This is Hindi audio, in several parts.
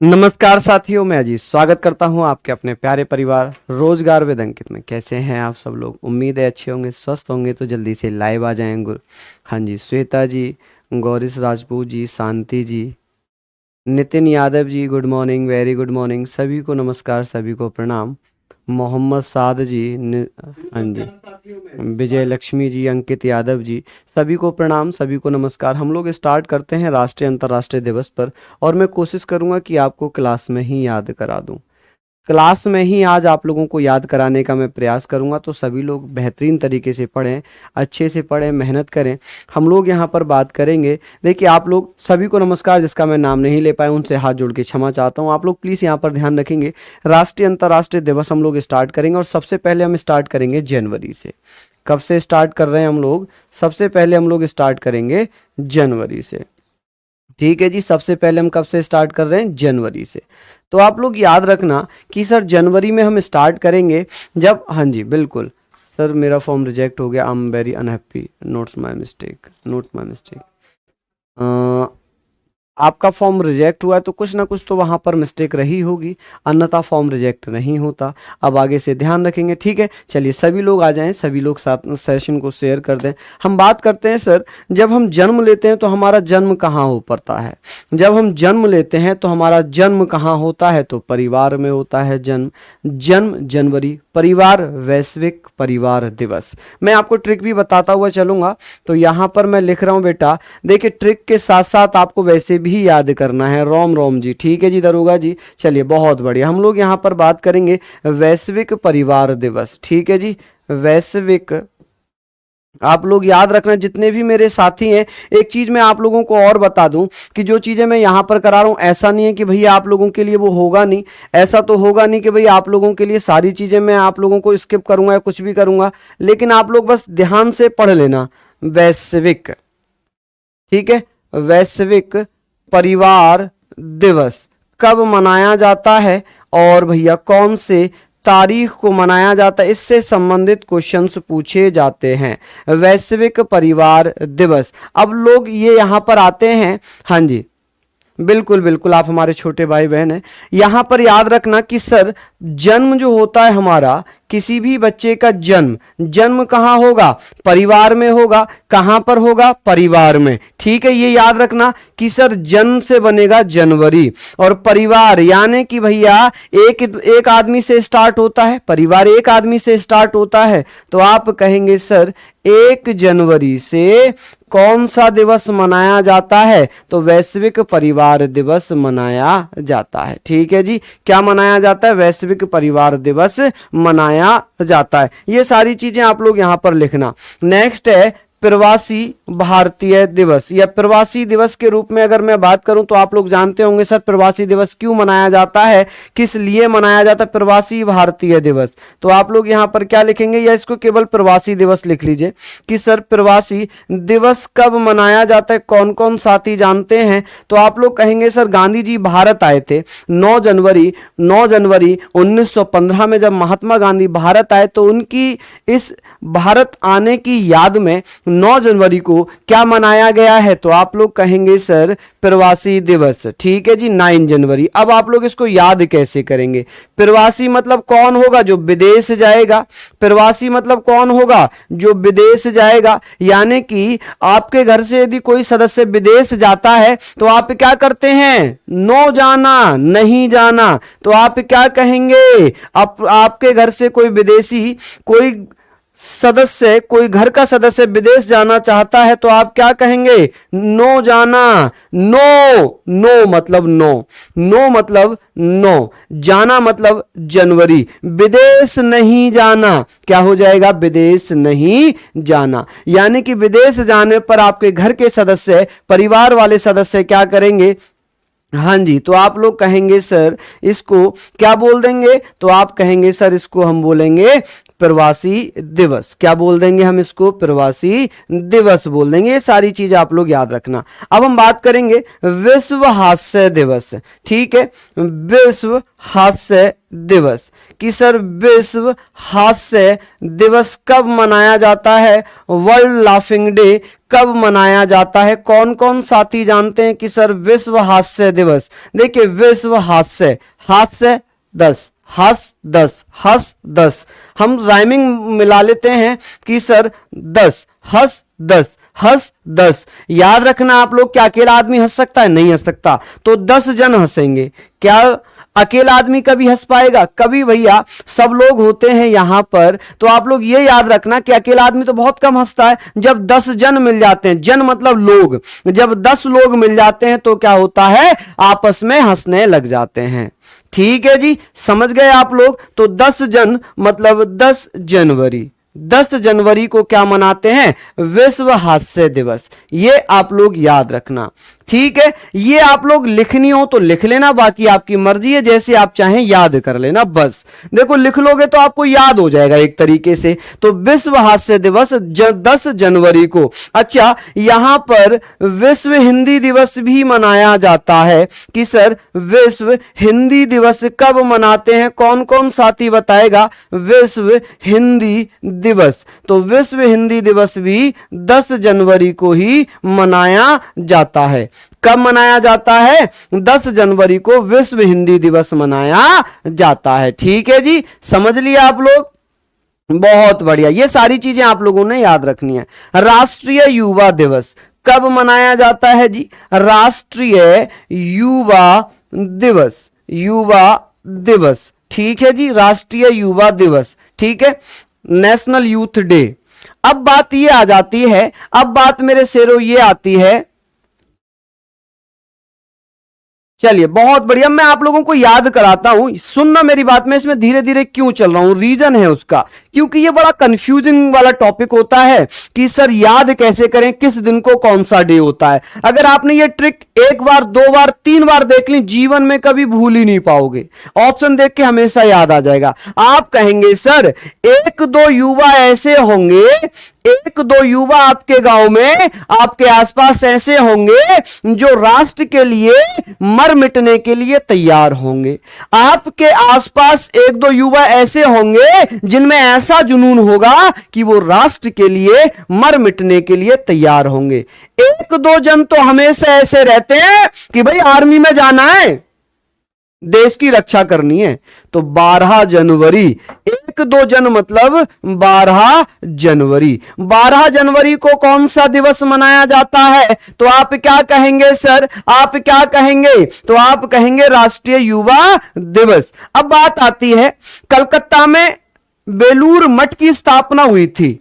नमस्कार साथियों, मैं अजीत स्वागत करता हूं आपके अपने प्यारे परिवार रोजगार विद अंकित में। कैसे हैं आप सब लोग? उम्मीद है अच्छे होंगे, स्वस्थ होंगे। तो जल्दी से लाइव आ जाएं। हाँ जी, Shweta ji, Gaurish Rajput ji, Shanti ji, Nitin Yadav ji, good morning, very good morning. सभी को नमस्कार, सभी को प्रणाम। मोहम्मद साद जी, हाँ जी, विजय लक्ष्मी जी, अंकित यादव जी, सभी को प्रणाम, सभी को नमस्कार। हम लोग स्टार्ट करते हैं राष्ट्रीय अंतर्राष्ट्रीय दिवस पर, और मैं कोशिश करूंगा कि आपको क्लास में ही याद करा दूं। क्लास में ही आज आप लोगों को याद कराने का मैं प्रयास करूंगा। तो सभी लोग बेहतरीन तरीके से पढ़ें, अच्छे से पढ़ें, मेहनत करें। हम लोग यहाँ पर बात करेंगे। देखिए, आप लोग सभी को नमस्कार। जिसका मैं नाम नहीं ले पाया उनसे हाथ जोड़ के क्षमा चाहता हूँ। आप लोग प्लीज़ यहाँ पर ध्यान रखेंगे। राष्ट्रीय अंतर्राष्ट्रीय दिवस हम लोग स्टार्ट करेंगे, और सबसे पहले हम स्टार्ट करेंगे जनवरी से। कब से स्टार्ट कर रहे हैं हम लोग? सबसे पहले हम लोग स्टार्ट करेंगे जनवरी से। ठीक है जी, सबसे पहले हम कब से स्टार्ट कर रहे हैं? जनवरी से। तो आप लोग याद रखना कि सर जनवरी में हम स्टार्ट करेंगे जब, हाँ जी बिल्कुल सर, मेरा फॉर्म रिजेक्ट हो गया, I am very unhappy, notes my mistake, note my mistake. आपका फॉर्म रिजेक्ट हुआ है तो कुछ ना कुछ तो वहाँ पर मिस्टेक रही होगी, अन्यथा फॉर्म रिजेक्ट नहीं होता। अब आगे से ध्यान रखेंगे, ठीक है। चलिए सभी लोग आ जाएं, सभी लोग साथ सेशन को शेयर कर दें। हम बात करते हैं सर, जब हम जन्म लेते हैं तो हमारा जन्म कहाँ हो पड़ता है? जब हम जन्म लेते हैं तो हमारा जन्म कहाँ होता है? तो परिवार में होता है जन्म। जन्म जनवरी, परिवार वैश्विक परिवार दिवस। मैं आपको ट्रिक भी बताता हुआ चलूंगा, तो यहाँ पर मैं लिख रहा हूँ बेटा। देखिए, ट्रिक के साथ साथ आपको वैसे भी याद करना है। रोम रोम जी, ठीक है जी, दरोगा जी। चलिए बहुत बढ़िया। हम लोग यहाँ पर बात करेंगे वैश्विक परिवार दिवस, ठीक है जी, वैश्विक। आप लोग याद रखना, जितने भी मेरे साथी हैं। एक चीज मैं आप लोगों को और बता दूं कि जो चीजें मैं यहां पर करा रहा हूं, ऐसा नहीं है कि भैया आप लोगों के लिए वो होगा नहीं। ऐसा तो होगा नहीं कि भैया आप लोगों के लिए सारी चीजें मैं आप लोगों को स्किप करूंगा या कुछ भी करूंगा, लेकिन आप लोग बस ध्यान से पढ़ लेना। वैश्विक, ठीक है, वैश्विक परिवार दिवस कब मनाया जाता है और भैया कौन से तारीख को मनाया जाता है, इससे संबंधित क्वेश्चंस पूछे जाते हैं। वैश्विक परिवार दिवस। अब लोग ये यहाँ पर आते हैं, हाँ जी बिल्कुल बिल्कुल, आप हमारे छोटे भाई बहन हैं। यहां पर याद रखना कि सर जन्म जो होता है हमारा, किसी भी बच्चे का जन्म, जन्म कहां होगा? परिवार में होगा। कहां पर होगा? परिवार में। ठीक है, ये याद रखना कि सर जन्म से बनेगा जनवरी, और परिवार यानी कि भैया एक आदमी से स्टार्ट होता है, परिवार एक आदमी से स्टार्ट होता है। तो आप कहेंगे सर 1 जनवरी से कौन सा दिवस मनाया जाता है? तो वैश्विक परिवार दिवस मनाया जाता है। ठीक है जी, क्या मनाया जाता है? वैश्विक परिवार दिवस मनाया जाता है। ये सारी चीजें आप लोग यहां पर लिखना। नेक्स्ट है प्रवासी भारतीय दिवस, या प्रवासी दिवस के रूप में अगर मैं बात करूं तो आप लोग जानते होंगे सर प्रवासी दिवस क्यों मनाया जाता है, किस लिए मनाया जाता है? प्रवासी भारतीय दिवस। तो आप लोग यहां पर क्या लिखेंगे, या इसको केवल प्रवासी दिवस लिख लीजिए कि सर प्रवासी दिवस कब मनाया जाता है, कौन कौन साथी जानते हैं? तो आप लोग कहेंगे सर गांधी जी भारत आए थे 9 जनवरी 1915 में। जब महात्मा गांधी भारत आए तो उनकी इस भारत आने की याद में 9 जनवरी को क्या मनाया गया है? तो आप लोग कहेंगे सर प्रवासी दिवस। ठीक है जी, 9 जनवरी। अब आप लोग इसको याद कैसे करेंगे? प्रवासी मतलब कौन होगा? जो विदेश जाएगा। प्रवासी मतलब कौन होगा? जो विदेश जाएगा। यानी कि आपके घर से यदि कोई सदस्य विदेश जाता है तो आप क्या करते हैं? नो जाना, नहीं जाना। तो आप क्या कहेंगे? आपके घर से कोई विदेशी, कोई सदस्य, कोई घर का सदस्य विदेश जाना चाहता है तो आप क्या कहेंगे? नो जाना। नो, नो मतलब नो, नो मतलब नो, जाना मतलब जनवरी। विदेश नहीं जाना, क्या हो जाएगा? विदेश नहीं जाना। यानी कि विदेश जाने पर आपके घर के सदस्य, परिवार वाले सदस्य क्या करेंगे? हाँ जी, तो आप लोग कहेंगे सर इसको क्या बोल देंगे? तो आप कहेंगे सर इसको हम बोलेंगे प्रवासी दिवस। क्या बोल देंगे हम इसको? प्रवासी दिवस बोल देंगे। ये सारी चीजें आप लोग याद रखना। अब हम बात करेंगे विश्व हास्य दिवस। ठीक है, विश्व हास्य दिवस कि सर विश्व हास्य दिवस कब मनाया जाता है? वर्ल्ड लाफिंग डे कब मनाया जाता है? कौन कौन साथी जानते हैं कि सर विश्व हास्य दिवस? देखिए विश्व हास्य, हास्य 10, हंस 10, हंस 10, हम राइमिंग मिला लेते हैं कि सर 10, हंस 10, हंस 10। याद रखना आप लोग, क्या अकेला आदमी हंस सकता है? नहीं हंस सकता, तो 10 जन हंसेंगे। क्या अकेला आदमी कभी हंस पाएगा? कभी भैया, सब लोग होते हैं यहां पर, तो आप लोग ये याद रखना कि अकेला आदमी तो बहुत कम हंसता है। जब 10 जन मिल जाते हैं, जन मतलब लोग, जब 10 लोग मिल जाते हैं तो क्या होता है? आपस में हंसने लग जाते हैं। ठीक है जी, समझ गए आप लोग? तो 10 जन मतलब 10 जनवरी, 10 जनवरी को क्या मनाते हैं? विश्व हास्य दिवस। ये आप लोग याद रखना। ठीक है, ये आप लोग लिखनी हो तो लिख लेना, बाकी आपकी मर्जी है, जैसे आप चाहें याद कर लेना। बस देखो, लिख लोगे तो आपको याद हो जाएगा एक तरीके से। तो विश्व हास्य दिवस 10 जनवरी को। अच्छा, यहां पर विश्व हिंदी दिवस भी मनाया जाता है कि सर विश्व हिंदी दिवस कब मनाते हैं? कौन कौन साथी बताएगा? विश्व हिंदी दिवस, तो विश्व हिंदी दिवस भी 10 जनवरी को ही मनाया जाता है। कब मनाया जाता है? 10 जनवरी को विश्व हिंदी दिवस मनाया जाता है। ठीक है जी, समझ लिया आप लोग? बहुत बढ़िया, ये सारी चीजें आप लोगों ने याद रखनी है। राष्ट्रीय युवा दिवस कब मनाया जाता है जी? राष्ट्रीय युवा दिवस, युवा दिवस। ठीक है जी, राष्ट्रीय युवा दिवस। ठीक है, नेशनल यूथ डे। अब बात ये आ जाती है, अब बात मेरे शेरों ये आती है, चलिए बहुत बढ़िया, मैं आप लोगों को याद कराता हूं, सुनना मेरी बात। में इसमें धीरे धीरे क्यों चल रहा हूं, रीजन है उसका, क्योंकि ये बड़ा कंफ्यूजिंग वाला टॉपिक होता है कि सर याद कैसे करें, किस दिन को कौन सा डे होता है। अगर आपने ये ट्रिक एक बार, 2 बार, 3 बार देख ली, जीवन में कभी भूल ही नहीं पाओगे। ऑप्शन देख के हमेशा याद आ जाएगा। आप कहेंगे सर 1-2 युवा ऐसे होंगे, 1-2 युवा आपके गांव में, आपके आसपास ऐसे होंगे जो राष्ट्र के लिए मर मिटने के लिए तैयार होंगे। आपके आसपास 1-2 युवा ऐसे होंगे जिनमें ऐसा जुनून होगा कि वो राष्ट्र के लिए मर मिटने के लिए तैयार होंगे। 1-2 जन तो हमेशा ऐसे रहते हैं कि भाई आर्मी में जाना है, देश की रक्षा करनी है, तो 12 जनवरी, 1-2 जन मतलब 12 जनवरी। 12 जनवरी को कौन सा दिवस मनाया जाता है? तो आप क्या कहेंगे सर? आप क्या कहेंगे? तो आप कहेंगे राष्ट्रीय युवा दिवस। अब बात आती है, कलकत्ता में बेलूर मठ की स्थापना हुई थी,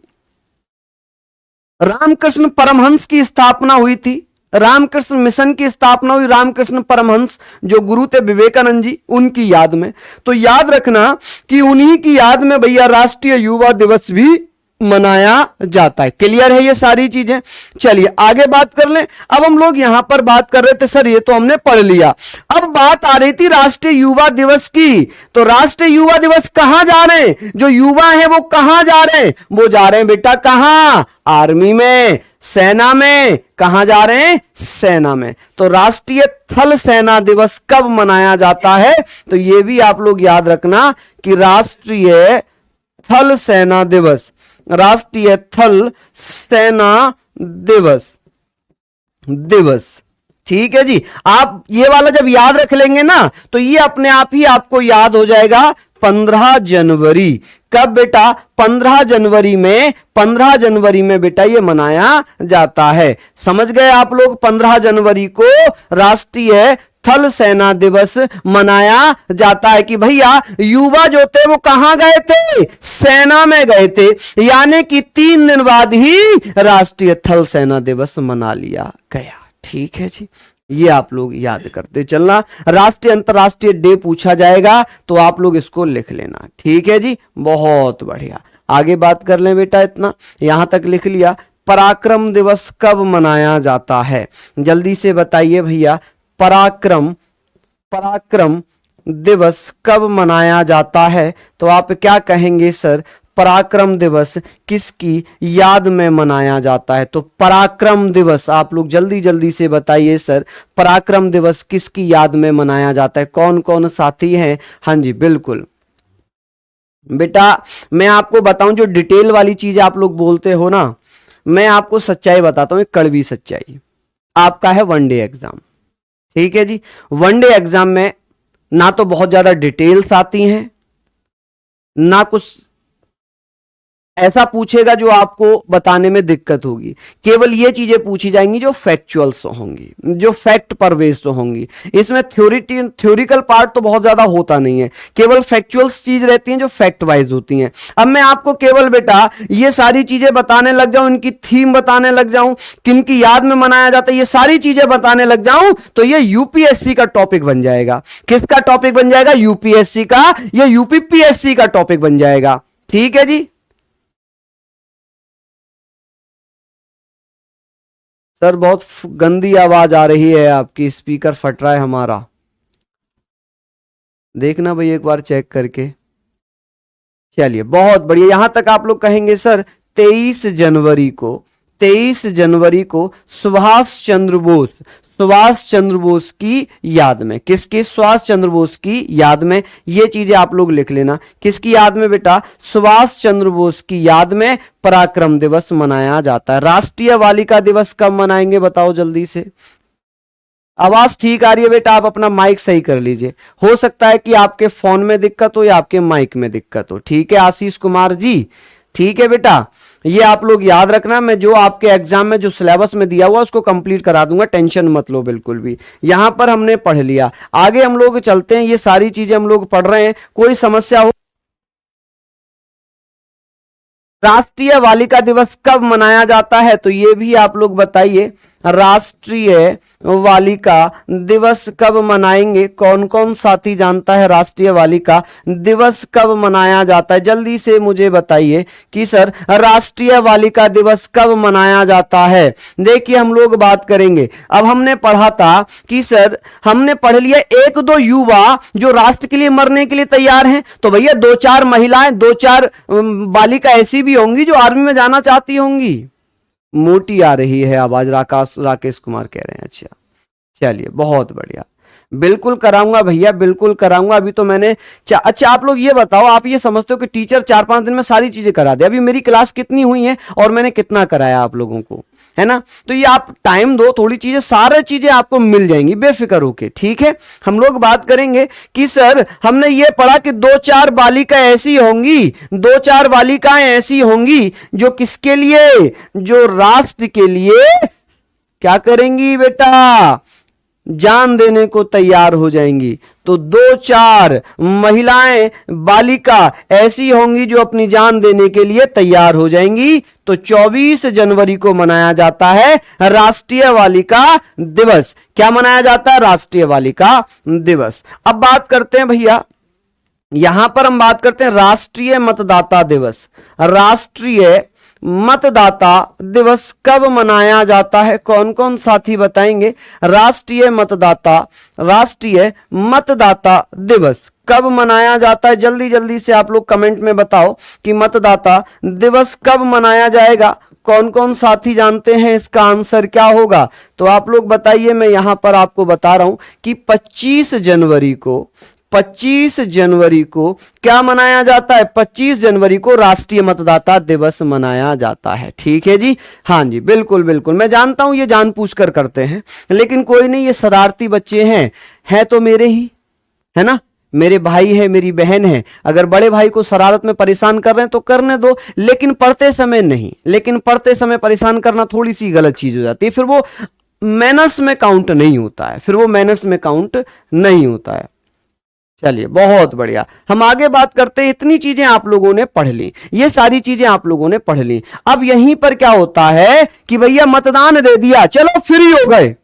रामकृष्ण परमहंस की स्थापना हुई थी, रामकृष्ण मिशन की स्थापना हुई, रामकृष्ण परमहंस जो गुरु थे विवेकानंद जी, उनकी याद में। तो याद रखना कि उन्हीं की याद में भैया राष्ट्रीय युवा दिवस भी मनाया जाता है। क्लियर है ये सारी चीजें? चलिए आगे बात कर लें। अब हम लोग यहां पर बात कर रहे थे सर, ये तो हमने पढ़ लिया। अब बात आ रही थी राष्ट्रीय युवा दिवस की। तो राष्ट्रीय युवा दिवस कहां जा रहे हैं? जो युवा है वो कहां जा रहे हैं? वो जा रहे हैं बेटा कहां? आर्मी में, सेना में। कहां जा रहे हैं? सेना में। तो राष्ट्रीय थल सेना दिवस कब मनाया जाता है? तो यह भी आप लोग याद रखना कि राष्ट्रीय थल सेना दिवस, राष्ट्रीय थल सेना दिवस। ठीक है जी, आप ये वाला जब याद रख लेंगे ना, तो ये अपने आप ही आपको याद हो जाएगा 15 जनवरी। कब बेटा? 15 जनवरी में, 15 जनवरी में बेटा ये मनाया जाता है। समझ गए आप लोग? 15 जनवरी को राष्ट्रीय थल सेना दिवस मनाया जाता है कि भैया युवा जो थे वो कहां गए थे? सेना में गए थे, यानी कि 3 दिन बाद ही राष्ट्रीय थल सेना दिवस मना लिया गया। ठीक है जी, ये आप लोग याद करते चलना। राष्ट्रीय अंतरराष्ट्रीय डे पूछा जाएगा तो आप लोग इसको लिख लेना। ठीक है जी, बहुत बढ़िया। आगे बात कर लें बेटा, इतना यहां तक लिख लिया। पराक्रम दिवस कब मनाया जाता है? जल्दी से बताइए भैया, पराक्रम दिवस कब मनाया जाता है? तो आप क्या कहेंगे सर? पराक्रम दिवस किसकी याद में मनाया जाता है? तो पराक्रम दिवस आप लोग जल्दी जल्दी से बताइए सर, पराक्रम दिवस किसकी याद में मनाया जाता है? कौन कौन साथी हैं? हाँ जी बिल्कुल बेटा, मैं आपको बताऊं, जो डिटेल वाली चीज आप लोग बोलते हो ना, मैं आपको सच्चाई बताता हूं, एक कड़वी सच्चाई। आपका है वनडे एग्जाम, ठीक है जी। वनडे एग्जाम में ना तो बहुत ज्यादा डिटेल्स आती हैं, ना कुछ ऐसा पूछेगा जो आपको बताने में दिक्कत होगी। केवल ये चीजें पूछी जाएंगी जो फैक्चुअल्स होंगी, जो फैक्ट पर बेस्ड होंगी। इसमें थ्योरिकल पार्ट तो बहुत ज्यादा होता नहीं है, केवल फैक्चुअल्स चीज रहती हैं जो फैक्ट वाइज होती हैं। अब मैं आपको केवल बेटा ये सारी चीजें बताने लग जाऊं, इनकी थीम बताने लग जाऊं, किनकी याद में मनाया जाता है, ये सारी चीजें बताने लग जाऊं तो ये यूपीएससी का टॉपिक बन जाएगा। किसका टॉपिक बन जाएगा? यूपीएससी का, ये यूपीपीएससी का टॉपिक बन जाएगा। ठीक है जी। सर बहुत गंदी आवाज आ रही है आपकी, स्पीकर फट रहा है हमारा। देखना भाई एक बार चेक करके। चलिए बहुत बढ़िया। यहां तक आप लोग कहेंगे सर 23 जनवरी को, 23 जनवरी को सुभाष चंद्र बोस, सुभाष चंद्र बोस की याद में, किसकी? सुभाष चंद्र बोस की याद में। ये चीजें आप लोग लिख लेना। किसकी याद में बेटा? सुभाष चंद्र बोस की याद में पराक्रम दिवस मनाया जाता है। राष्ट्रीय बालिका दिवस कब मनाएंगे बताओ जल्दी से। आवाज ठीक आ रही है बेटा? आप अपना माइक सही कर लीजिए। हो सकता है कि आपके फोन में दिक्कत हो या आपके माइक में दिक्कत हो। ठीक है आशीष कुमार जी, ठीक है बेटा। ये आप लोग याद रखना, मैं जो आपके एग्जाम में जो सिलेबस में दिया हुआ उसको कंप्लीट करा दूंगा, टेंशन मत लो बिल्कुल भी। यहां पर हमने पढ़ लिया, आगे हम लोग चलते हैं। ये सारी चीजें हम लोग पढ़ रहे हैं, कोई समस्या हो? राष्ट्रीय बालिका दिवस कब मनाया जाता है तो ये भी आप लोग बताइए। राष्ट्रीय बालिका दिवस कब मनाएंगे? कौन कौन साथी जानता है राष्ट्रीय बालिका दिवस कब मनाया जाता है? जल्दी से मुझे बताइए कि सर राष्ट्रीय बालिका दिवस कब मनाया जाता है। देखिए हम लोग बात करेंगे। अब हमने पढ़ा था कि सर हमने पढ़ लिया एक दो युवा जो राष्ट्र के लिए मरने के लिए तैयार हैं, तो भैया दो चार महिलाएं, दो चार बालिका ऐसी भी होंगी जो आर्मी में जाना चाहती होंगी। मोटी आ रही है आवाज, राकेश कुमार कह रहे हैं। अच्छा चलिए बहुत बढ़िया, बिल्कुल कराऊंगा भैया, बिल्कुल कराऊंगा। अभी तो मैंने अच्छा आप लोग ये बताओ, आप ये समझते हो कि टीचर 4-5 दिन में सारी चीजें करा दे? अभी मेरी क्लास कितनी हुई है और मैंने कितना कराया आप लोगों को, है ना? तो ये आप टाइम दो, थोड़ी चीजें, सारी चीजें आपको मिल जाएंगी बेफिक्र होके। ठीक है, हम लोग बात करेंगे कि सर हमने ये पढ़ा कि दो चार बालिका ऐसी होंगी, दो चार बालिकाएं ऐसी होंगी जो किसके लिए? जो राष्ट्र के लिए क्या करेंगी बेटा? जान देने को तैयार हो जाएंगी। तो दो चार महिलाएं, बालिका ऐसी होंगी जो अपनी जान देने के लिए तैयार हो जाएंगी। तो 24 जनवरी को मनाया जाता है राष्ट्रीय बालिका दिवस। क्या मनाया जाता है? राष्ट्रीय बालिका दिवस। अब बात करते हैं भैया, यहां पर हम बात करते हैं राष्ट्रीय मतदाता दिवस। राष्ट्रीय मतदाता दिवस कब मनाया जाता है? कौन कौन साथी बताएंगे? राष्ट्रीय मतदाता दिवस कब मनाया जाता है? जल्दी जल्दी से आप लोग कमेंट में बताओ कि मतदाता दिवस कब मनाया जाएगा। कौन कौन साथी जानते हैं इसका आंसर क्या होगा? तो आप लोग बताइए। मैं यहां पर आपको बता रहा हूं कि 25 जनवरी को क्या मनाया जाता है? 25 जनवरी को राष्ट्रीय मतदाता दिवस मनाया जाता है। ठीक है जी, हाँ जी, बिल्कुल बिल्कुल। मैं जानता हूं ये जानबूझकर करते हैं, लेकिन कोई नहीं, ये शरारती बच्चे हैं तो मेरे ही, है ना? मेरे भाई है, मेरी बहन है। अगर बड़े भाई को शरारत में परेशान कर रहे हैं तो करने दो, लेकिन पढ़ते समय नहीं। लेकिन पढ़ते समय परेशान करना थोड़ी सी गलत चीज हो जाती है, फिर वो मैनर्स में काउंट नहीं होता है, फिर वो मैनर्स में काउंट नहीं होता है। चलिए बहुत बढ़िया, हम आगे बात करते हैं। इतनी चीजें आप लोगों ने पढ़ ली, ये सारी चीजें आप लोगों ने पढ़ ली। अब यहीं पर क्या होता है कि भैया मतदान दे दिया, चलो फ्री हो गए।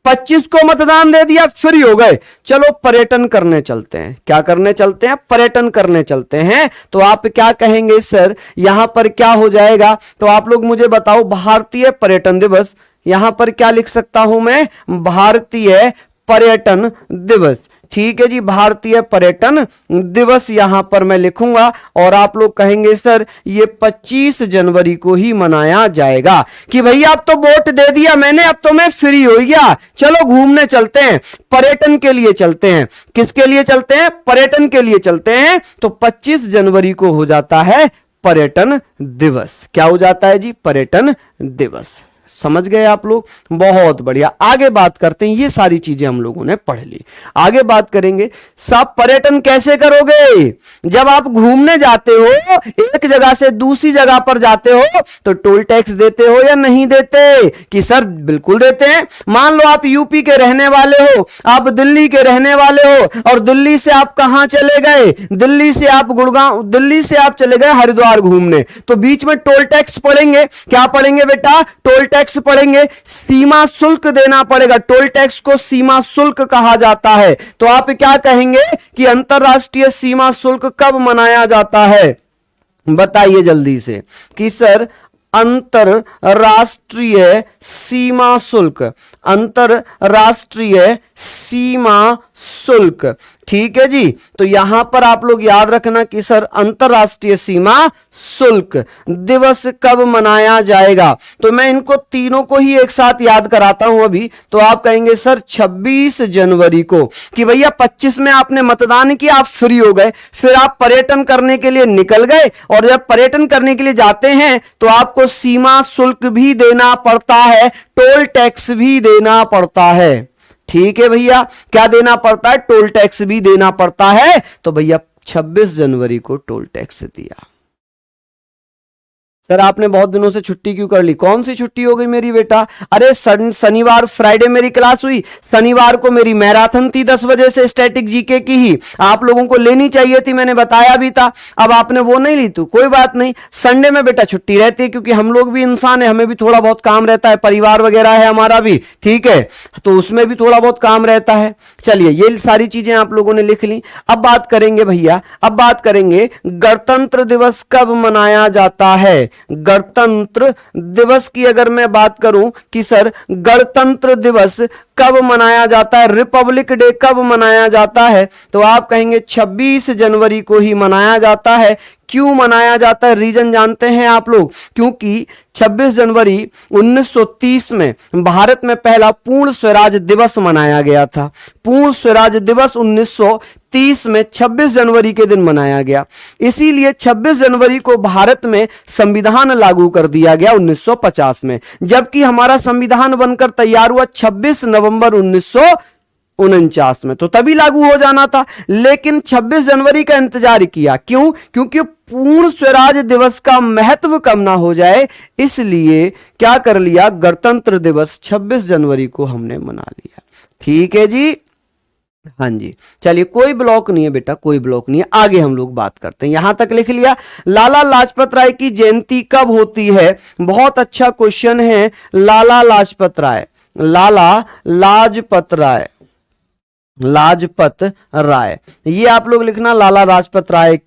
25 को मतदान दे दिया, फ्री हो गए। चलो पर्यटन करने चलते हैं। क्या करने चलते हैं? पर्यटन करने चलते हैं। तो आप क्या कहेंगे सर, यहां पर क्या हो जाएगा? तो आप लोग मुझे बताओ। भारतीय पर्यटन दिवस, यहां पर क्या लिख सकता हूं मैं? भारतीय पर्यटन दिवस। ठीक है जी, भारतीय पर्यटन दिवस यहां पर मैं लिखूंगा। और आप लोग कहेंगे सर ये 25 जनवरी को ही मनाया जाएगा कि भैया अब तो वोट दे दिया मैंने, अब तो मैं फ्री हो गया, चलो घूमने चलते हैं, पर्यटन के लिए चलते हैं। किसके लिए चलते हैं? पर्यटन के लिए चलते हैं। तो 25 जनवरी को हो जाता है पर्यटन दिवस। क्या हो जाता है जी? पर्यटन दिवस। समझ गए आप लोग? बहुत बढ़िया। आगे बात करते हैं, ये सारी चीजें हम लोगों ने पढ़ ली। आगे बात करेंगे, साहब पर्यटन कैसे करोगे? जब आप घूमने जाते हो, एक जगह से दूसरी जगह पर जाते हो, तो टोल टैक्स देते हो या नहीं देते? कि सर बिल्कुल देते हैं। मान लो आप यूपी के रहने वाले हो, आप दिल्ली के रहने वाले हो, और दिल्ली से आप कहां चले गए? दिल्ली से आप गुड़गांव, दिल्ली से आप चले गए हरिद्वार घूमने, तो बीच में टोल टैक्स पड़ेंगे। क्या पड़ेंगे बेटा? टोल टैक्स पड़ेंगे, सीमा शुल्क देना पड़ेगा। टोल टैक्स को सीमा शुल्क कहा जाता है। तो आप क्या कहेंगे कि अंतरराष्ट्रीय सीमा शुल्क कब मनाया जाता है? बताइए जल्दी से कि सर अंतरराष्ट्रीय सीमा शुल्क, अंतरराष्ट्रीय सीमा शुल्क। ठीक है जी। तो यहां पर आप लोग याद रखना कि सर अंतरराष्ट्रीय सीमा शुल्क दिवस कब मनाया जाएगा। तो मैं इनको तीनों को ही एक साथ याद कराता हूं अभी। तो आप कहेंगे सर 26 जनवरी को, कि भैया 25 में आपने मतदान किया, आप फ्री हो गए, फिर आप पर्यटन करने के लिए निकल गए, और जब पर्यटन करने के लिए जाते हैं तो आपको सीमा शुल्क भी देना पड़ता है, टोल टैक्स भी देना पड़ता है। ठीक है भैया, क्या देना पड़ता है? टोल टैक्स भी देना पड़ता है। तो भैया 26 जनवरी को टोल टैक्स दिया। सर आपने बहुत दिनों से छुट्टी क्यों कर ली? कौन सी छुट्टी हो गई मेरी बेटा? अरे शनिवार फ्राइडे मेरी क्लास हुई, शनिवार को मेरी मैराथन थी 10 बजे से स्टैटिक जीके की ही, आप लोगों को लेनी चाहिए थी, मैंने बताया भी था। अब आपने वो नहीं ली तो कोई बात नहीं, संडे में बेटा छुट्टी रहती है, क्योंकि हम लोग भी इंसान है, हमें भी थोड़ा बहुत काम रहता है, परिवार वगैरह है हमारा भी, ठीक है, तो उसमें भी थोड़ा बहुत काम रहता है। चलिए ये सारी चीजें आप लोगों ने लिख ली। अब बात करेंगे भैया, अब बात करेंगे गणतंत्र दिवस कब मनाया जाता है। गणतंत्र दिवस की अगर मैं बात करूं कि सर गणतंत्र दिवस कब मनाया जाता है, रिपब्लिक डे कब मनाया जाता है, तो आप कहेंगे 26 जनवरी को ही मनाया जाता है। क्यों मनाया जाता है? रीजन जानते हैं आप लोग? क्योंकि 26 जनवरी 1930 में भारत में पहला पूर्ण स्वराज दिवस मनाया गया था। पूर्ण स्वराज दिवस 1930 में 26 जनवरी के दिन मनाया गया, इसीलिए 26 जनवरी को भारत में संविधान लागू कर दिया गया 1950 में, जबकि हमारा संविधान बनकर तैयार हुआ 26 नवंबर 1949 में, तो तभी लागू हो जाना था, लेकिन 26 जनवरी का इंतजार किया। क्यों? क्योंकि पूर्ण स्वराज दिवस का महत्व कम ना हो जाए, इसलिए क्या कर लिया, गणतंत्र दिवस 26 जनवरी को हमने मना लिया। ठीक है जी, हाँ जी। चलिए कोई ब्लॉक नहीं है बेटा, कोई ब्लॉक नहीं है। आगे हम लोग बात करते हैं, यहां तक लिख लिया। लाला लाजपत राय की जयंती कब होती है? बहुत अच्छा क्वेश्चन है। लाला लाजपत राय, लाला लाजपत राय, लाजपत राय, ये आप लोग लिखना, लाला लाजपत राय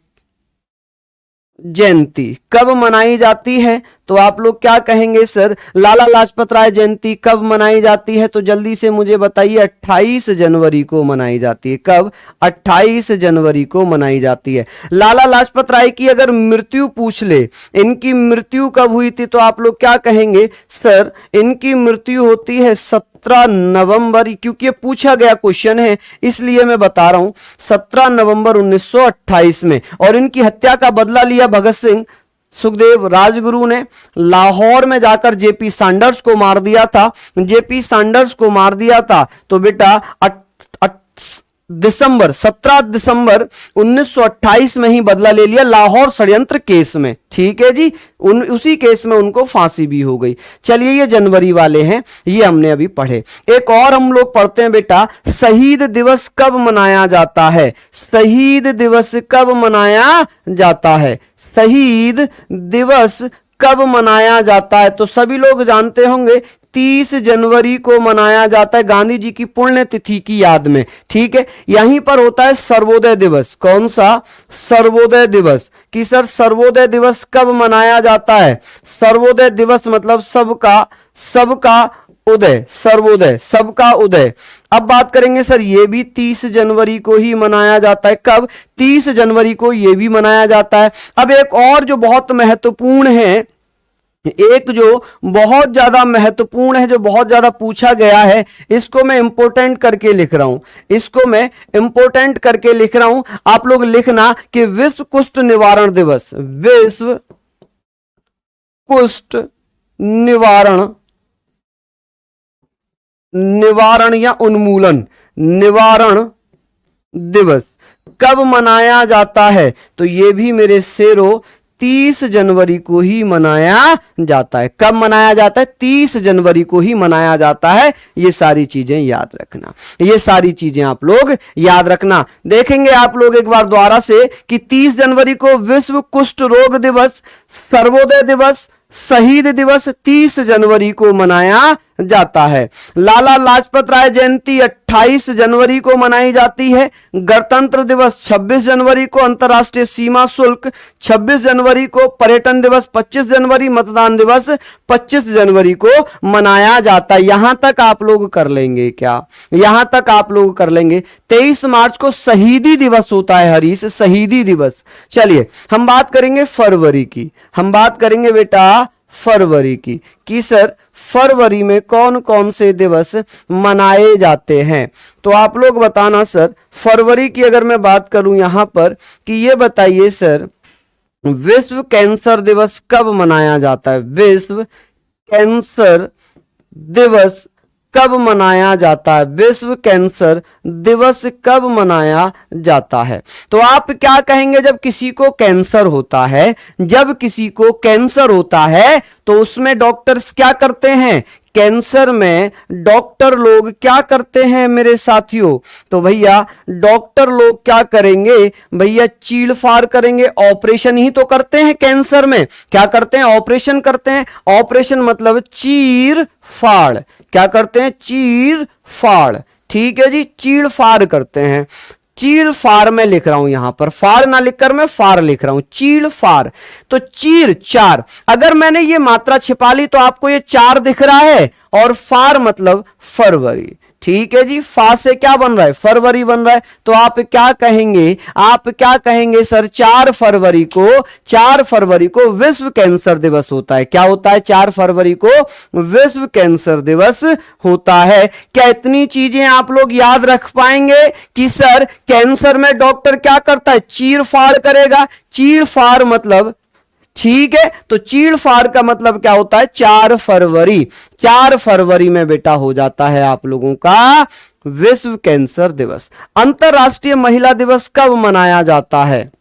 जयंती कब मनाई जाती है? तो आप लोग क्या कहेंगे सर, लाला लाजपत राय जयंती कब मनाई जाती है? तो जल्दी से मुझे बताइए। 28 जनवरी को मनाई जाती है। कब? 28 जनवरी को मनाई जाती है। लाला लाजपत राय की अगर मृत्यु पूछ ले, इनकी मृत्यु कब हुई थी, तो आप लोग क्या कहेंगे सर, इनकी मृत्यु होती है 17 नवंबर, क्योंकि ये पूछा गया क्वेश्चन है इसलिए मैं बता रहा हूं, 17 नवंबर 1928 में। और इनकी हत्या का बदला लिया भगत सिंह सुखदेव राजगुरु ने। लाहौर में जाकर जेपी सैंडर्स को मार दिया था, जेपी सैंडर्स को मार दिया था। तो बेटा 17 दिसंबर 1928 में ही बदला ले लिया लाहौर षड्यंत्र केस में। ठीक है जी, उसी केस में उनको फांसी भी हो गई। चलिए ये जनवरी वाले हैं, ये हमने अभी पढ़े। एक और हम लोग पढ़ते हैं बेटा, शहीद दिवस कब मनाया जाता है? शहीद दिवस कब मनाया जाता है? शहीद दिवस कब मनाया जाता है? तो सभी लोग जानते होंगे 30 जनवरी को मनाया जाता है, गांधी जी की पुण्यतिथि की याद में। ठीक है, यहीं पर होता है सर्वोदय दिवस। कौन सा? सर्वोदय दिवस। कि सर सर्वोदय दिवस कब मनाया जाता है? सर्वोदय दिवस मतलब सबका उदय, सर्वोदय, सबका उदय। अब बात करेंगे सर, ये भी 30 जनवरी को ही मनाया जाता है। कब? 30 जनवरी को ये भी मनाया जाता है। अब एक और जो बहुत महत्वपूर्ण है, एक जो बहुत ज्यादा महत्वपूर्ण है, जो बहुत ज्यादा पूछा गया है, इसको मैं इंपोर्टेंट करके लिख रहा हूं, इसको मैं इंपोर्टेंट करके लिख रहा हूं। आप लोग लिखना कि विश्व कुष्ठ निवारण दिवस, विश्व कुष्ठ निवारण निवारण या उन्मूलन निवारण दिवस कब मनाया जाता है? तो ये भी मेरे शेरों 30 जनवरी को ही मनाया जाता है। कब मनाया जाता है? 30 जनवरी को ही मनाया जाता है। ये सारी चीजें याद रखना, ये सारी चीजें आप लोग याद रखना। देखेंगे आप लोग एक बार दोबारा से कि 30 जनवरी को विश्व कुष्ठ रोग दिवस, सर्वोदय दिवस, शहीद दिवस 30 जनवरी को मनाया जाता है। लाला लाजपत राय जयंती 28 जनवरी को मनाई जाती है। गणतंत्र दिवस 26 जनवरी को, अंतर्राष्ट्रीय सीमा शुल्क 26 जनवरी को, पर्यटन दिवस 25 जनवरी, मतदान दिवस 25 जनवरी को मनाया जाता है। यहां तक आप लोग कर लेंगे क्या? यहां तक आप लोग कर लेंगे। 23 मार्च को शहीदी दिवस होता है हरीश, शहीदी दिवस। चलिए हम बात करेंगे फरवरी की, हम बात करेंगे बेटा फरवरी की कि सर फरवरी में कौन कौन से दिवस मनाए जाते हैं। तो आप लोग बताना सर, फरवरी की अगर मैं बात करूं यहां पर कि ये बताइए सर, विश्व कैंसर दिवस कब मनाया जाता है? विश्व कैंसर दिवस कब मनाया जाता है? विश्व कैंसर दिवस कब मनाया जाता है? तो आप क्या कहेंगे, जब किसी को कैंसर होता है, जब किसी को कैंसर होता है तो उसमें डॉक्टर्स क्या करते हैं? कैंसर में डॉक्टर लोग क्या करते हैं मेरे साथियों? तो भैया डॉक्टर लोग क्या करेंगे? भैया चीड़-फाड़ करेंगे, ऑपरेशन ही तो करते हैं कैंसर में। क्या करते हैं? ऑपरेशन करते हैं। ऑपरेशन मतलब चीर-फाड़। क्या करते हैं? चीर-फाड़। ठीक है जी, चीड़-फाड़ करते हैं। चीड़ फाड़ मैं लिख रहा हूं यहां पर, फाड़ ना लिखकर मैं फाड़ लिख रहा हूं, चीड़ फाड़। तो चीर 4, अगर मैंने ये मात्रा छिपा ली तो आपको ये 4 दिख रहा है, और फाड़ मतलब फरवरी। ठीक है जी, फा से क्या बन रहा है? फरवरी बन रहा है। तो आप क्या कहेंगे? आप क्या कहेंगे सर? 4 फरवरी को, 4 फरवरी को विश्व कैंसर दिवस होता है। क्या होता है? 4 फरवरी को विश्व कैंसर दिवस होता है। क्या इतनी चीजें आप लोग याद रख पाएंगे कि सर कैंसर में डॉक्टर क्या करता है? चीर फाड़ करेगा। चीर फाड़ मतलब, ठीक है, तो चीड़ फाड़ का मतलब क्या होता है? 4 फरवरी। 4 फरवरी में बेटा हो जाता है आप लोगों का विश्व कैंसर दिवस। अंतरराष्ट्रीय महिला दिवस कब मनाया जाता है?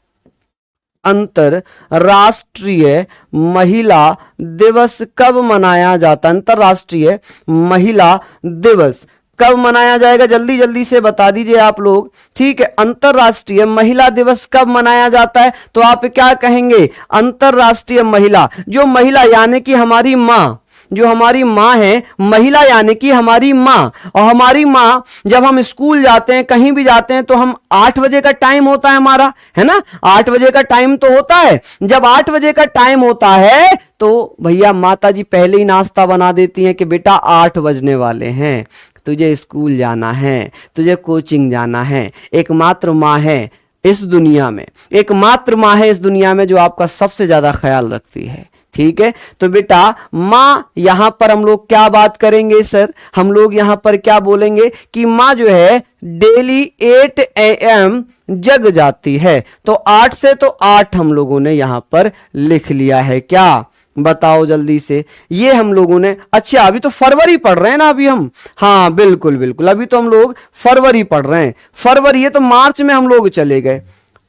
अंतरराष्ट्रीय महिला दिवस कब मनाया जाता है? अंतरराष्ट्रीय महिला दिवस कब मनाया जाएगा? जल्दी जल्दी से बता दीजिए आप लोग। ठीक है, अंतरराष्ट्रीय महिला दिवस कब मनाया जाता है? तो आप क्या कहेंगे? अंतरराष्ट्रीय महिला, जो महिला यानी कि हमारी माँ, जो हमारी माँ है, महिला यानी कि हमारी माँ। और हमारी माँ जब हम स्कूल जाते हैं, कहीं भी जाते हैं, तो हम 8 बजे का टाइम होता है हमारा, है ना? 8 बजे का टाइम तो होता है। जब 8 बजे का टाइम होता है तो भैया माता जी पहले ही नाश्ता बना देती हैं कि बेटा 8 बजने वाले हैं, तुझे स्कूल जाना है, तुझे कोचिंग जाना है। एकमात्र माँ है इस दुनिया में, एकमात्र माँ है इस दुनिया में जो आपका सबसे ज्यादा ख्याल रखती है। ठीक है, तो बेटा माँ, यहां पर हम लोग क्या बात करेंगे सर? हम लोग यहां पर क्या बोलेंगे कि माँ जो है डेली 8 AM जग जाती है। तो 8 से तो 8 हम लोगों ने यहां पर लिख लिया है। क्या बताओ जल्दी से? ये हम लोगों ने, अच्छा अभी तो फरवरी पढ़ रहे हैं ना अभी हम। हाँ बिल्कुल बिल्कुल, अभी तो हम लोग फरवरी पढ़ रहे हैं। फरवरी, ये तो मार्च में हम लोग चले गए,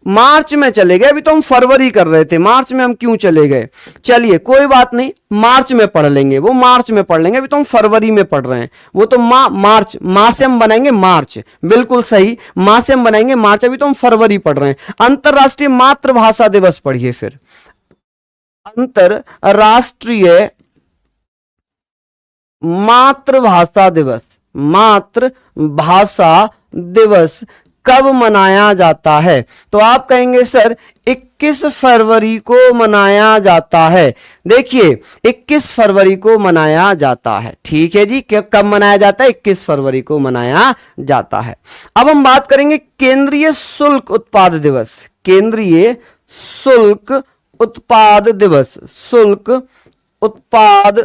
मार्च में चले गए। अभी तो हम फरवरी कर रहे थे, मार्च में हम क्यों चले गए? चलिए कोई बात नहीं, मार्च में पढ़ लेंगे, वो मार्च में पढ़ लेंगे। अभी तो हम फरवरी में पढ़ रहे हैं, वो तो मार्च, माँ से हम बनाएंगे मार्च। बिल्कुल सही, माँ से हम बनाएंगे मार्च। अभी तो हम फरवरी पढ़ रहे हैं। अंतरराष्ट्रीय मातृभाषा दिवस पढ़िए फिर। अंतरराष्ट्रीय मातृभाषा दिवस, मातृभाषा दिवस कब मनाया जाता है? तो आप कहेंगे सर 21 फरवरी को मनाया जाता है। देखिए 21 फरवरी को मनाया जाता है। ठीक है जी, कब मनाया जाता है? 21 फरवरी को मनाया जाता है। अब हम बात करेंगे केंद्रीय शुल्क उत्पाद दिवस। केंद्रीय शुल्क उत्पाद दिवस, शुल्क उत्पाद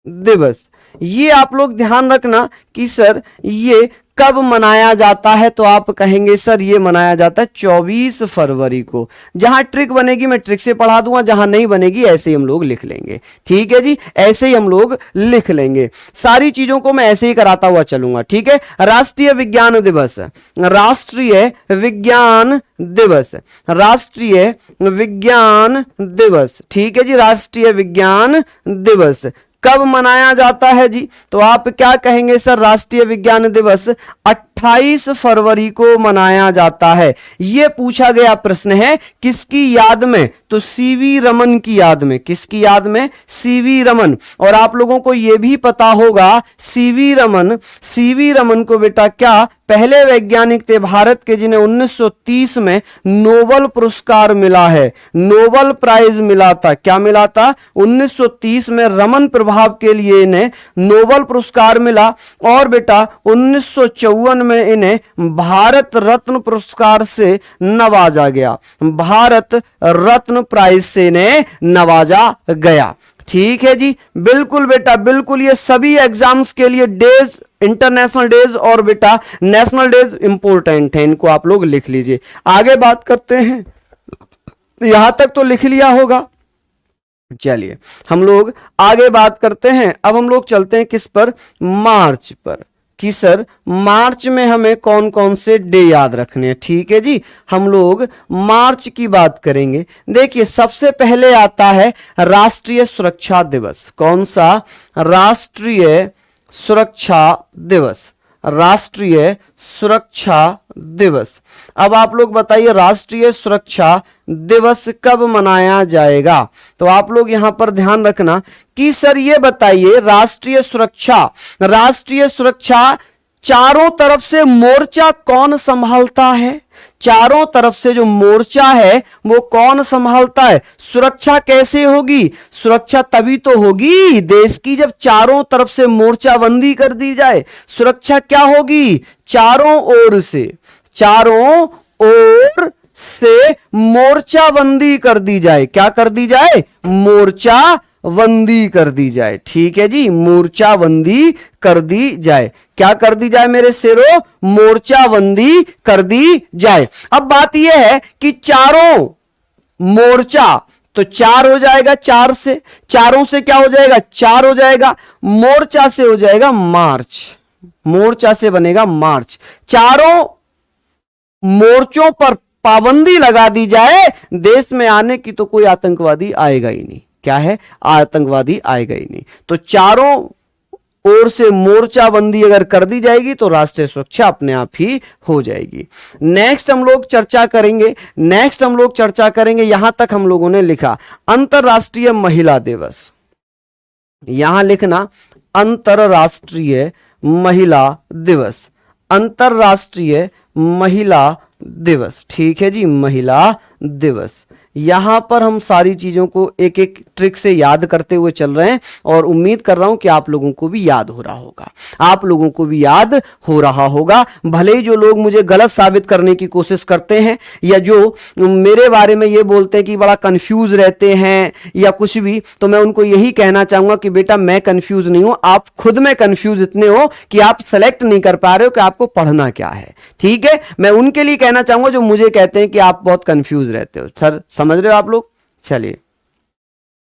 दिवस। ये आप लोग ध्यान रखना कि सर ये कब मनाया जाता है, तो आप कहेंगे सर ये मनाया जाता है 24 फरवरी को। जहां ट्रिक बनेगी मैं ट्रिक से पढ़ा दूंगा, जहां नहीं बनेगी ऐसे ही हम लोग लिख लेंगे। ठीक है जी, ऐसे ही हम लोग लिख लेंगे। सारी चीजों को मैं ऐसे ही कराता हुआ चलूंगा। ठीक है, राष्ट्रीय विज्ञान दिवस, राष्ट्रीय विज्ञान दिवस, राष्ट्रीय विज्ञान दिवस। ठीक है जी, राष्ट्रीय विज्ञान दिवस कब मनाया जाता है जी, तो आप क्या कहेंगे सर राष्ट्रीय विज्ञान दिवस 28 फरवरी को मनाया जाता है। यह पूछा गया प्रश्न है किसकी याद में, तो सीवी रमन की याद में। किसकी याद में, सीवी रमन। और आप लोगों को यह भी पता होगा सीवी रमन को बेटा क्या पहले वैज्ञानिक थे भारत के जिन्हें 1930 में नोबेल पुरस्कार मिला है, नोबेल प्राइज मिला था। क्या मिला था, 1930 में रमन प्रभाव के लिए इन्हें नोबेल पुरस्कार मिला। और बेटा 1954 में इन्हें भारत रत्न पुरस्कार से नवाजा गया, भारत रत्न प्राइज से इन्हें नवाजा गया। ठीक है जी, बिल्कुल बेटा बिल्कुल। ये सभी एग्जाम्स के लिए डेज, इंटरनेशनल डेज और बेटा नेशनल डेज इंपॉर्टेंट है, इनको आप लोग लिख लीजिए। आगे बात करते हैं, यहां तक तो लिख लिया होगा। चलिए हम लोग आगे बात करते हैं। अब हम लोग चलते हैं किस पर, मार्च पर, कि सर मार्च में हमें कौन कौन से डे याद रखने हैं। ठीक है जी, हम लोग मार्च की बात करेंगे। देखिए सबसे पहले आता है राष्ट्रीय सुरक्षा दिवस। कौन सा, राष्ट्रीय सुरक्षा दिवस, राष्ट्रीय सुरक्षा दिवस। अब आप लोग बताइए राष्ट्रीय सुरक्षा दिवस कब मनाया जाएगा, तो आप लोग यहां पर ध्यान रखना कि सर ये बताइए राष्ट्रीय सुरक्षा चारों तरफ से मोर्चा कौन संभालता है, चारों तरफ से जो मोर्चा है वो कौन संभालता है। सुरक्षा कैसे होगी, सुरक्षा तभी तो होगी देश की जब चारों तरफ से मोर्चाबंदी कर दी जाए। सुरक्षा क्या होगी, चारों ओर से, चारों ओर से मोर्चाबंदी कर दी जाए। क्या कर दी जाए, मोर्चाबंदी कर दी जाए। ठीक है जी, मोर्चाबंदी कर दी जाए। क्या कर दी जाए मेरे शेरों, मोर्चाबंदी कर दी जाए। अब बात यह है कि चारों मोर्चा, तो चार हो जाएगा, चार से, चारों से क्या हो जाएगा, चार हो जाएगा, मोर्चा से हो जाएगा मार्च, मोर्चा से बनेगा मार्च। चारों मोर्चों पर पाबंदी लगा दी जाए, देश में आने की तो कोई आतंकवादी आएगा ही नहीं। क्या है, आतंकवादी आएगा ही नहीं। तो चारों ओर से मोर्चाबंदी अगर कर दी जाएगी तो राष्ट्रीय सुरक्षा अपने आप ही हो जाएगी। नेक्स्ट हम लोग चर्चा करेंगे, यहां तक हम लोगों ने लिखा अंतरराष्ट्रीय महिला दिवस। यहां लिखना अंतरराष्ट्रीय महिला दिवस, अंतरराष्ट्रीय महिला दिवस। ठीक है जी, महिला दिवस। यहां पर हम सारी चीजों को एक एक ट्रिक से याद करते हुए चल रहे हैं और उम्मीद कर रहा हूं कि आप लोगों को भी याद हो रहा होगा, आप लोगों को भी याद हो रहा होगा। भले ही जो लोग मुझे गलत साबित करने की कोशिश करते हैं या जो मेरे बारे में ये बोलते हैं कि बड़ा कंफ्यूज रहते हैं या कुछ भी, तो मैं उनको यही कहना चाहूंगा कि बेटा मैं कंफ्यूज नहीं हूं, आप खुद में कंफ्यूज इतने हो कि आप सेलेक्ट नहीं कर पा रहे हो कि आपको पढ़ना क्या है। ठीक है, मैं उनके लिए कहना चाहूंगा जो मुझे कहते हैं कि आप बहुत कंफ्यूज रहते हो। सर समझ रहे हो आप लोग, चलिए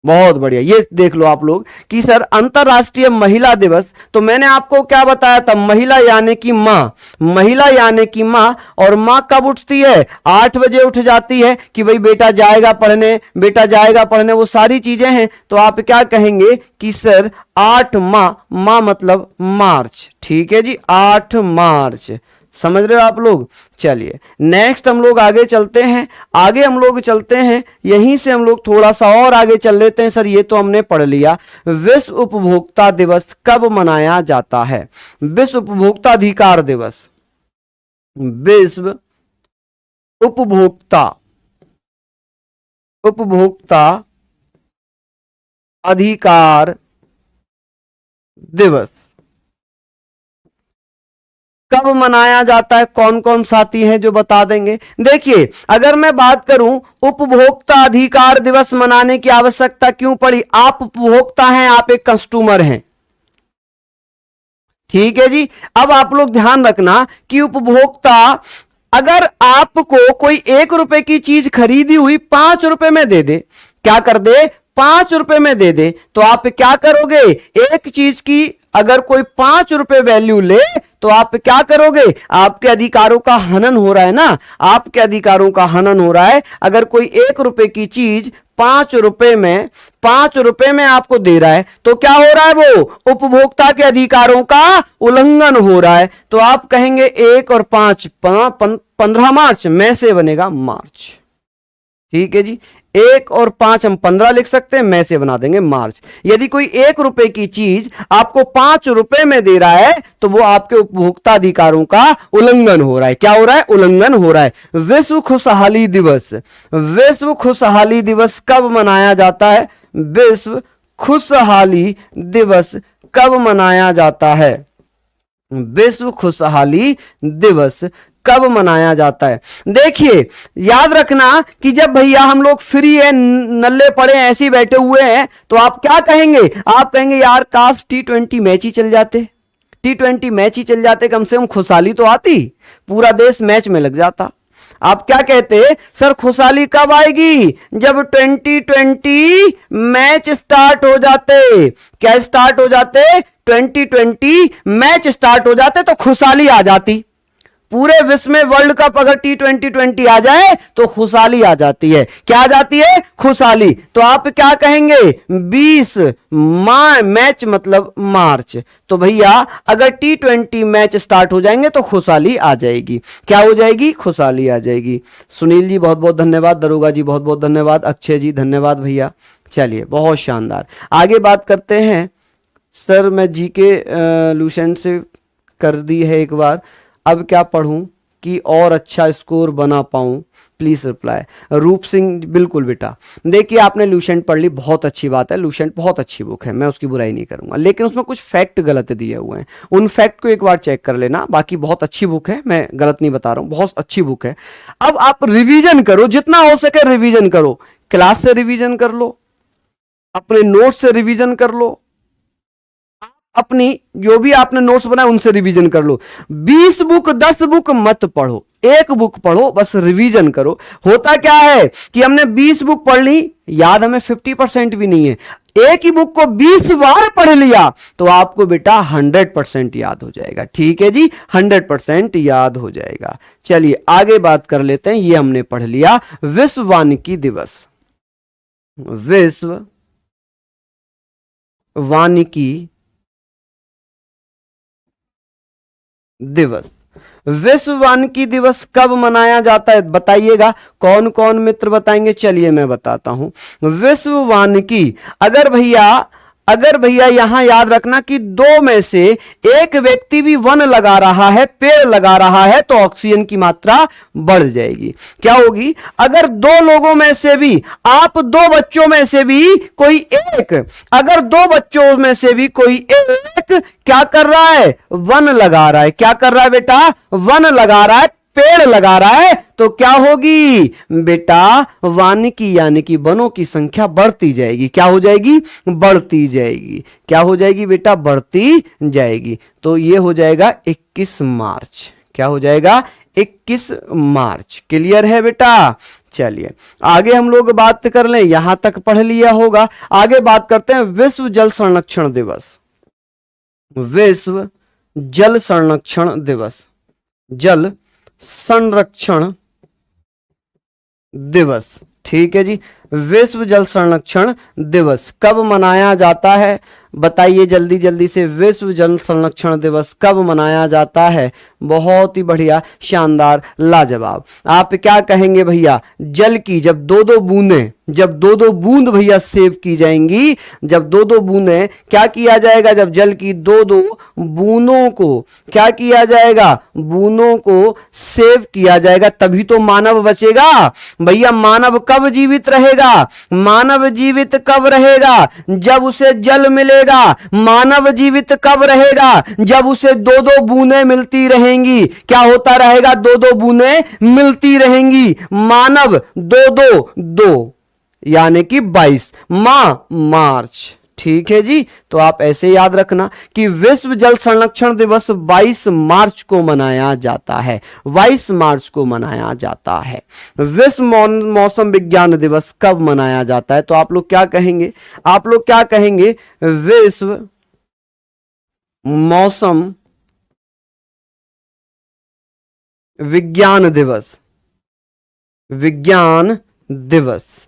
बहुत बढ़िया। ये देख लो आप लोग कि सर अंतरराष्ट्रीय महिला दिवस, तो मैंने आपको क्या बताया था, महिला यानी कि मां, महिला यानी कि मां। और मां कब उठती है, 8 बजे उठ जाती है कि भाई बेटा जाएगा पढ़ने, बेटा जाएगा पढ़ने, वो सारी चीजें हैं। तो आप क्या कहेंगे कि सर 8 मां मतलब मार्च। ठीक है जी, 8 मार्च। समझ रहे हो आप लोग। चलिए नेक्स्ट हम लोग आगे चलते हैं, यहीं से हम लोग थोड़ा सा और आगे चल लेते हैं। सर ये तो हमने पढ़ लिया। विश्व उपभोक्ता दिवस कब मनाया जाता है, विश्व उपभोक्ता अधिकार दिवस, विश्व उपभोक्ता अधिकार दिवस कब मनाया जाता है, कौन कौन साथी हैं जो बता देंगे। देखिए अगर मैं बात करूं उपभोक्ता अधिकार दिवस मनाने की आवश्यकता क्यों पड़ी, आप उपभोक्ता हैं, आप एक कस्टमर हैं। ठीक है जी। अब आप लोग ध्यान रखना कि उपभोक्ता अगर आपको कोई 1 रुपए की चीज खरीदी हुई 5 रुपए में दे दे, क्या कर दे, 5 रुपए में दे दे, तो आप क्या करोगे, एक चीज की अगर कोई 5 रुपए वैल्यू ले तो आप क्या करोगे, आपके अधिकारों का हनन हो रहा है ना, आपके अधिकारों का हनन हो रहा है। अगर कोई 1 रुपए की चीज 5 रुपए में आपको दे रहा है तो क्या हो रहा है, वो उपभोक्ता के अधिकारों का उल्लंघन हो रहा है। तो आप कहेंगे 1 और 5 15 मार्च में से बनेगा मार्च। ठीक है जी, 1 और 5 हम 15 लिख सकते हैं, में से बना देंगे मार्च। यदि कोई 1 रुपए की चीज आपको 5 रुपए में दे रहा है तो वो आपके उपभोक्ता अधिकारों का उल्लंघन हो रहा है। क्या हो रहा है, उल्लंघन हो रहा है। विश्व खुशहाली दिवस, विश्व खुशहाली दिवस कब मनाया जाता है, विश्व खुशहाली दिवस कब मनाया जाता है, विश्व खुशहाली दिवस कब मनाया जाता है। देखिए याद रखना कि जब भैया हम लोग फ्री है, नल्ले पड़े ऐसे ही बैठे हुए हैं, तो आप क्या कहेंगे, आप कहेंगे यार काश T20 मैच ही चल जाते, T20 मैच ही चल जाते, कम से कम खुशहाली तो आती, पूरा देश मैच में लग जाता। आप क्या कहते, सर खुशहाली कब आएगी, जब 2020 मैच स्टार्ट हो जाते। क्या स्टार्ट हो जाते, 2020 मैच स्टार्ट हो जाते तो खुशहाली आ जाती। पूरे विश्व में वर्ल्ड कप अगर T20 आ जाए तो खुशहाली आ जाती है। क्या आ जाती है, खुशहाली। तो आप क्या कहेंगे, 20 मैच मतलब मार्च। तो भैया अगर T20 मैच स्टार्ट हो जाएंगे तो खुशहाली आ जाएगी। क्या हो जाएगी, खुशहाली आ जाएगी। सुनील जी बहुत बहुत धन्यवाद, दरोगा जी बहुत बहुत धन्यवाद, अक्षय जी धन्यवाद भैया। चलिए बहुत शानदार, आगे बात करते हैं। सर मैं जीके लूसेंट से कर दी है एक बार, अब क्या पढ़ूं कि और अच्छा स्कोर बना पाऊं, प्लीज रिप्लाई। रूप सिंह बिल्कुल बेटा, देखिए आपने लूसेंट पढ़ ली, बहुत अच्छी बात है, लूसेंट बहुत अच्छी बुक है, मैं उसकी बुराई नहीं करूंगा, लेकिन उसमें कुछ फैक्ट गलत दिए हुए हैं, उन फैक्ट को एक बार चेक कर लेना। बाकी बहुत अच्छी बुक है, मैं गलत नहीं बता रहा हूं, बहुत अच्छी बुक है। अब आप रिवीजन करो, जितना हो सके रिवीजन करो, क्लास से रिवीजन कर लो, अपने नोट्स से रिवीजन कर लो, अपनी जो भी आपने नोट्स बनाए उनसे रिवीजन कर लो। 20 बुक 10 बुक मत पढ़ो, एक बुक पढ़ो, बस रिवीजन करो। होता क्या है कि हमने 20 बुक पढ़ ली, याद हमें 50% भी नहीं है, एक ही बुक को 20 बार पढ़ लिया तो आपको बेटा 100% याद हो जाएगा। ठीक है जी, 100% याद हो जाएगा। चलिए आगे बात कर लेते हैं। ये हमने पढ़ लिया विश्व वानिकी दिवस, विश्व वानिकी दिवस। विश्व वानिकी दिवस कब मनाया जाता है बताइएगा, कौन कौन मित्र बताएंगे। चलिए मैं बताता हूं। विश्व वानिकी, अगर भैया यहां याद रखना कि 2 में से एक व्यक्ति भी वन लगा रहा है, पेड़ लगा रहा है, तो ऑक्सीजन की मात्रा बढ़ जाएगी। क्या होगी, अगर 2 लोगों में से भी, आप 2 बच्चों में से भी कोई एक, अगर 2 बच्चों में से भी कोई एक क्या कर रहा है, वन लगा रहा है। क्या कर रहा है बेटा, वन लगा रहा है, पेड़ लगा रहा है, तो क्या होगी बेटा, वानिकी यानी कि वनों की संख्या बढ़ती जाएगी। क्या हो जाएगी, बढ़ती जाएगी। क्या हो जाएगी बेटा, बढ़ती जाएगी। तो ये हो जाएगा 21 मार्च। क्या हो जाएगा, 21 मार्च। क्लियर है बेटा। चलिए आगे हम लोग बात कर लें, यहां तक पढ़ लिया होगा। आगे बात करते हैं विश्व जल संरक्षण दिवस, विश्व जल संरक्षण दिवस, जल संरक्षण दिवस। ठीक है जी, विश्व जल संरक्षण दिवस कब मनाया जाता है बताइए जल्दी जल्दी से। विश्व जल संरक्षण दिवस कब मनाया जाता है, बहुत ही बढ़िया, शानदार, लाजवाब। आप क्या कहेंगे भैया, जल की जब 2-2 बूंदें, जब 2-2 बूंद भैया सेव की जाएंगी, जब 2-2 बूंदें क्या किया जाएगा, जब जल की 2-2 बूंदों को क्या किया जाएगा, बूंदों को सेव किया जाएगा, तभी तो मानव बचेगा। भैया मानव कब जीवित रहेगा, मानव जीवित कब रहेगा, जब उसे जल मिलेगा। मानव जीवित कब रहेगा, जब उसे 2-2 बूंदें मिलती रहेंगी। क्या होता रहेगा, 2-2 बूंदें मिलती रहेंगी। मानव 2-2 यानी कि 22 मार्च। ठीक है जी। तो आप ऐसे याद रखना कि विश्व जल संरक्षण दिवस 22 मार्च को मनाया जाता है, 22 मार्च को मनाया जाता है। विश्व मौसम विज्ञान दिवस कब मनाया जाता है? तो आप लोग क्या कहेंगे? आप लोग क्या कहेंगे? विश्व मौसम विज्ञान दिवस, विज्ञान दिवस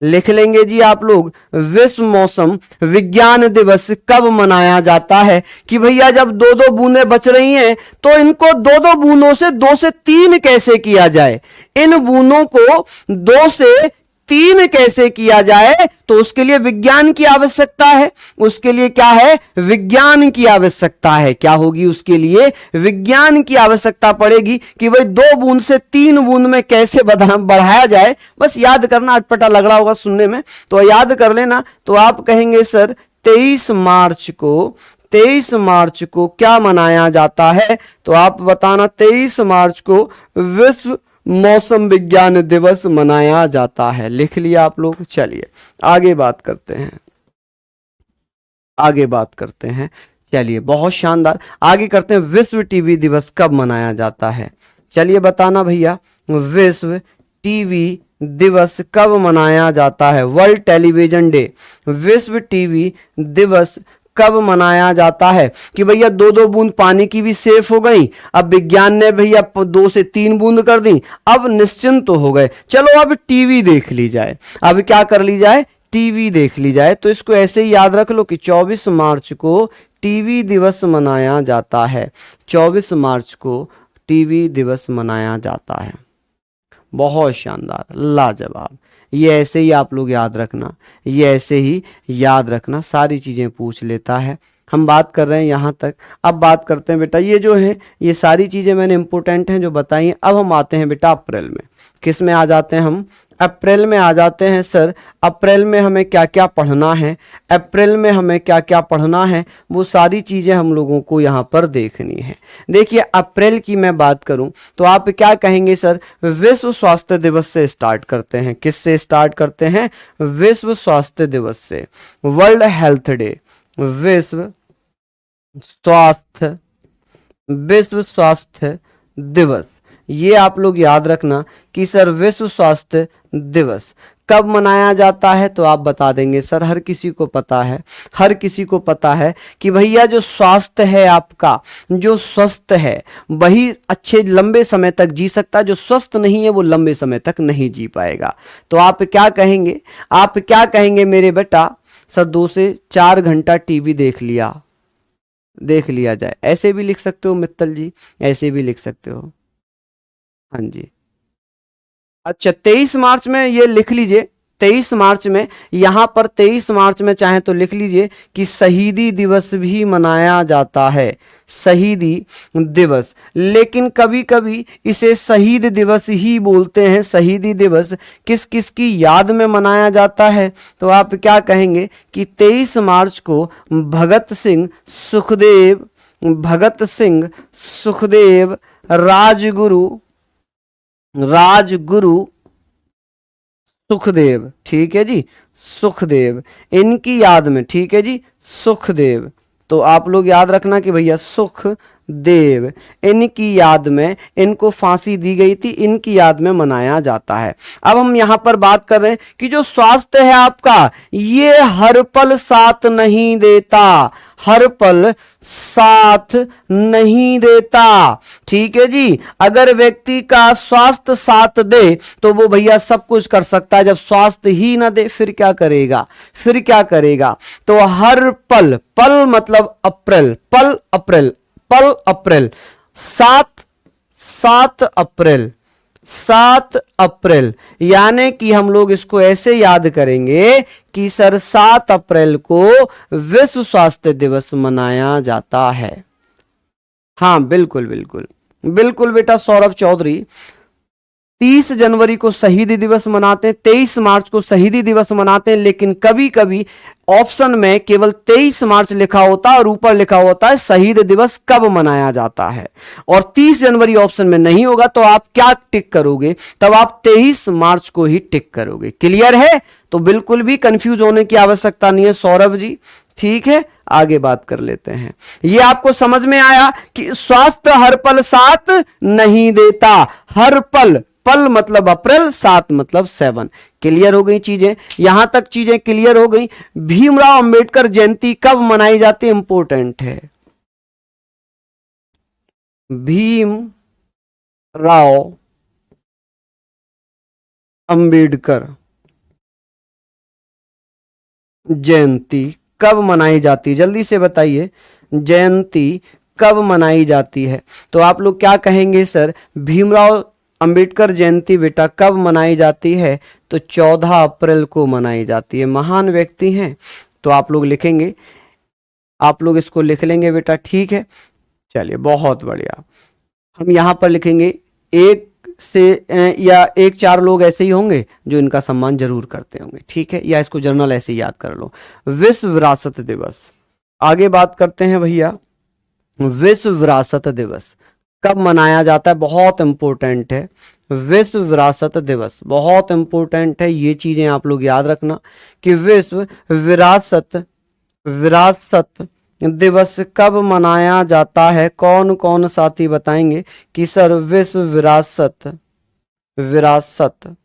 लिख लेंगे जी आप लोग। विश्व मौसम विज्ञान दिवस कब मनाया जाता है? कि भैया जब दो दो बूंदें बच रही हैं तो इनको दो दो बूंदों से 2 से 3 कैसे किया जाए, इन बूंदों को 2 से 3 कैसे किया जाए, तो उसके लिए विज्ञान की आवश्यकता है। उसके लिए क्या है? विज्ञान की आवश्यकता है। क्या होगी? उसके लिए विज्ञान की आवश्यकता पड़ेगी कि भाई 2 बूंद से 3 बूंद में कैसे बढ़ाया जाए। बस याद करना, अटपटा लग रहा होगा सुनने में, तो याद कर लेना। तो आप कहेंगे सर 23 मार्च को क्या मनाया जाता है? तो आप बताना 23 मार्च को विश्व मौसम विज्ञान दिवस मनाया जाता है। लिख लिया आप लोग। चलिए आगे बात करते हैं, चलिए बहुत शानदार। आगे करते हैं, विश्व टीवी दिवस कब मनाया जाता है? चलिए बताना भैया, विश्व टीवी दिवस कब मनाया जाता है? वर्ल्ड टेलीविजन डे, विश्व टीवी दिवस कब मनाया जाता है? कि भैया 2-2 बूंद पानी की भी सेफ हो गई, अब विज्ञान ने भैया 2 से 3 बूंद कर दी, अब निश्चिंत तो हो गए। चलो अब टीवी देख ली जाए। अब क्या कर ली जाए? टीवी देख ली जाए। तो इसको ऐसे ही याद रख लो कि 24 मार्च को टीवी दिवस मनाया जाता है। 24 मार्च को टीवी दिवस मनाया जाता है। बहुत शानदार, लाजवाब। ये ऐसे ही आप लोग याद रखना, ये ऐसे ही याद रखना, सारी चीज़ें पूछ लेता है। हम बात कर रहे हैं यहाँ तक। अब बात करते हैं बेटा, ये जो है ये सारी चीज़ें मैंने इंपॉर्टेंट हैं जो बताई हैं। अब हम आते हैं बेटा अप्रैल में। किस में आ जाते हैं हम? अप्रैल में आ जाते हैं सर। अप्रैल में हमें क्या क्या पढ़ना है? अप्रैल में हमें क्या क्या पढ़ना है, वो सारी चीज़ें हम लोगों को यहाँ पर देखनी है। देखिए अप्रैल की मैं बात करूँ तो आप क्या कहेंगे सर? विश्व स्वास्थ्य दिवस से स्टार्ट करते हैं। किस से स्टार्ट करते हैं? विश्व स्वास्थ्य दिवस से। वर्ल्ड हेल्थ डे, विश्व स्वास्थ्य दिवस। ये आप लोग याद रखना कि सर विश्व स्वास्थ्य दिवस कब मनाया जाता है? तो आप बता देंगे सर हर किसी को पता है, हर किसी को पता है कि भैया जो स्वास्थ्य है आपका, जो स्वस्थ है वही अच्छे लंबे समय तक जी सकता है, जो स्वस्थ नहीं है वो लंबे समय तक नहीं जी पाएगा। तो आप क्या कहेंगे? आप क्या कहेंगे मेरे बेटा? सर 2 से 4 घंटा टीवी देख लिया जाए। ऐसे भी लिख सकते हो मित्तल जी, ऐसे भी लिख सकते हो। हाँ जी। अच्छा 23 मार्च में ये लिख लीजिए, 23 मार्च में, यहां पर 23 मार्च में चाहे तो लिख लीजिए कि शहीदी दिवस भी मनाया जाता है। शहीदी दिवस, लेकिन कभी कभी इसे शहीद दिवस ही बोलते हैं। शहीदी दिवस किस किस की याद में मनाया जाता है? तो आप क्या कहेंगे कि 23 मार्च को भगत सिंह सुखदेव राजगुरु सुखदेव, ठीक है जी, सुखदेव, इनकी याद में, ठीक है जी, सुखदेव। तो आप लोग याद रखना कि भैया सुखदेव, इनकी याद में इनको फांसी दी गई थी, इनकी याद में मनाया जाता है। अब हम यहां पर बात कर रहे हैं कि जो स्वास्थ्य है आपका, ये हर पल साथ नहीं देता, हर पल साथ नहीं देता, ठीक है जी। अगर व्यक्ति का स्वास्थ्य साथ दे तो वो भैया सब कुछ कर सकता है, जब स्वास्थ्य ही ना दे फिर क्या करेगा? तो हर पल, पल मतलब अप्रैल, पल अप्रैल, 7 अप्रैल, यानी कि हम लोग इसको ऐसे याद करेंगे कि सर 7 अप्रैल को विश्व स्वास्थ्य दिवस मनाया जाता है। हाँ बिल्कुल बेटा सौरभ चौधरी, 30 जनवरी को शहीदी दिवस मनाते हैं, 23 मार्च को शहीदी दिवस मनाते हैं, लेकिन कभी कभी ऑप्शन में केवल 23 मार्च लिखा होता है और ऊपर लिखा होता है शहीद दिवस कब मनाया जाता है, और 30 जनवरी ऑप्शन में नहीं होगा तो आप क्या टिक करोगे, तब आप 23 मार्च को ही टिक करोगे। क्लियर है? तो बिल्कुल भी कंफ्यूज होने की आवश्यकता नहीं है सौरभ जी। ठीक है, आगे बात कर लेते हैं। ये आपको समझ में आया कि स्वास्थ्य हर पल साथ नहीं देता। हर पल, पल मतलब अप्रैल, सात मतलब 7। क्लियर हो गई चीजें? यहां तक चीजें क्लियर हो गई। भीमराव अंबेडकर जयंती कब मनाई जाती है? इंपॉर्टेंट है। भीम राव अंबेडकर जयंती कब मनाई जाती है? जल्दी से बताइए, जयंती कब मनाई जाती है? तो आप लोग क्या कहेंगे सर? भीमराव अंबेडकर जयंती बेटा कब मनाई जाती है? तो 14 अप्रैल को मनाई जाती है। महान व्यक्ति हैं, तो आप लोग लिखेंगे, आप लोग इसको लिख लेंगे बेटा। ठीक है, चलिए बहुत बढ़िया। हम यहां पर लिखेंगे एक से या एक 4 लोग ऐसे ही होंगे जो इनका सम्मान जरूर करते होंगे। ठीक है, या इसको जर्नल ऐसे ही याद कर लो। विश्व विरासत दिवस, आगे बात करते हैं भैया। विश्व विरासत दिवस कब मनाया जाता है? बहुत इंपॉर्टेंट है। विश्व विरासत दिवस बहुत इंपॉर्टेंट है, ये चीजें आप लोग याद रखना कि विश्व विरासत विरासत दिवस कब मनाया जाता है। कौन कौन साथी बताएंगे कि सर विश्व विरासत, विरासत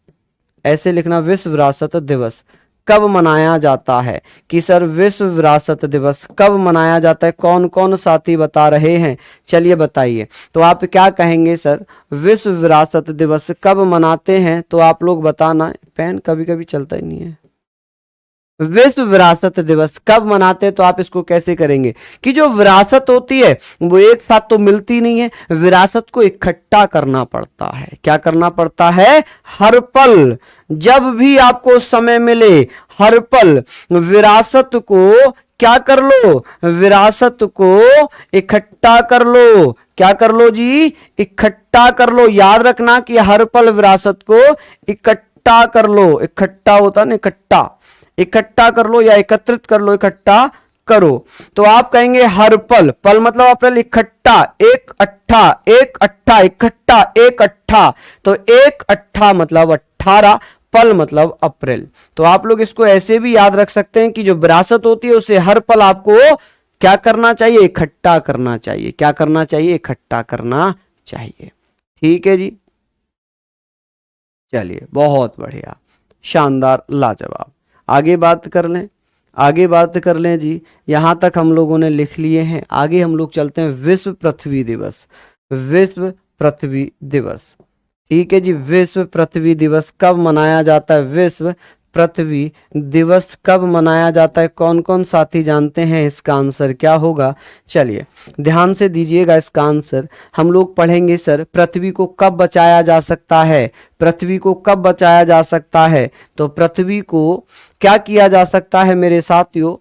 ऐसे लिखना, विश्व विरासत दिवस कब मनाया जाता है? कि सर विश्व विरासत दिवस कब मनाया जाता है? कौन कौन साथी बता रहे हैं? चलिए बताइए। तो आप क्या कहेंगे सर? विश्व विरासत दिवस कब मनाते हैं? तो आप लोग बताना। पेन कभी कभी चलता ही नहीं है। विश्व विरासत दिवस कब मनाते हैं? तो आप इसको कैसे करेंगे कि जो विरासत होती है वो एक साथ तो मिलती नहीं है, विरासत को इकट्ठा करना पड़ता है। क्या करना पड़ता है? हर पल, जब भी आपको समय मिले, हर पल विरासत को क्या कर लो? विरासत को इकट्ठा कर लो। क्या कर लो जी? इकट्ठा कर लो। याद रखना कि हर पल विरासत को इकट्ठा कर लो। इकट्ठा होता ना, इकट्ठा, इकट्ठा कर लो या एकत्रित कर लो, इकट्ठा करो। तो आप कहेंगे हर पल, पल मतलब अप्रैल, इकट्ठा, एक अट्ठा, एक अट्ठा, इकट्ठा, एक अट्ठा, तो एक अट्ठा मतलब 18, पल मतलब अप्रैल। तो आप लोग इसको ऐसे भी याद रख सकते हैं कि जो विरासत होती है उसे हर पल आपको क्या करना चाहिए? इकट्ठा करना चाहिए। क्या करना चाहिए? इकट्ठा करना चाहिए। ठीक है जी, चलिए बहुत बढ़िया, शानदार, लाजवाब। आगे बात कर लें, आगे बात कर लें जी। यहां तक हम लोगों ने लिख लिए हैं। आगे हम लोग चलते हैं विश्व पृथ्वी दिवस। विश्व पृथ्वी दिवस, ठीक है जी। विश्व पृथ्वी दिवस कब मनाया जाता है? विश्व पृथ्वी दिवस कब मनाया जाता है? कौन कौन साथी जानते हैं इसका आंसर क्या होगा? चलिए ध्यान से दीजिएगा इसका आंसर। हम लोग पढ़ेंगे सर पृथ्वी को कब बचाया जा सकता है। पृथ्वी को कब बचाया जा सकता है? तो पृथ्वी को क्या किया जा सकता है मेरे साथियों?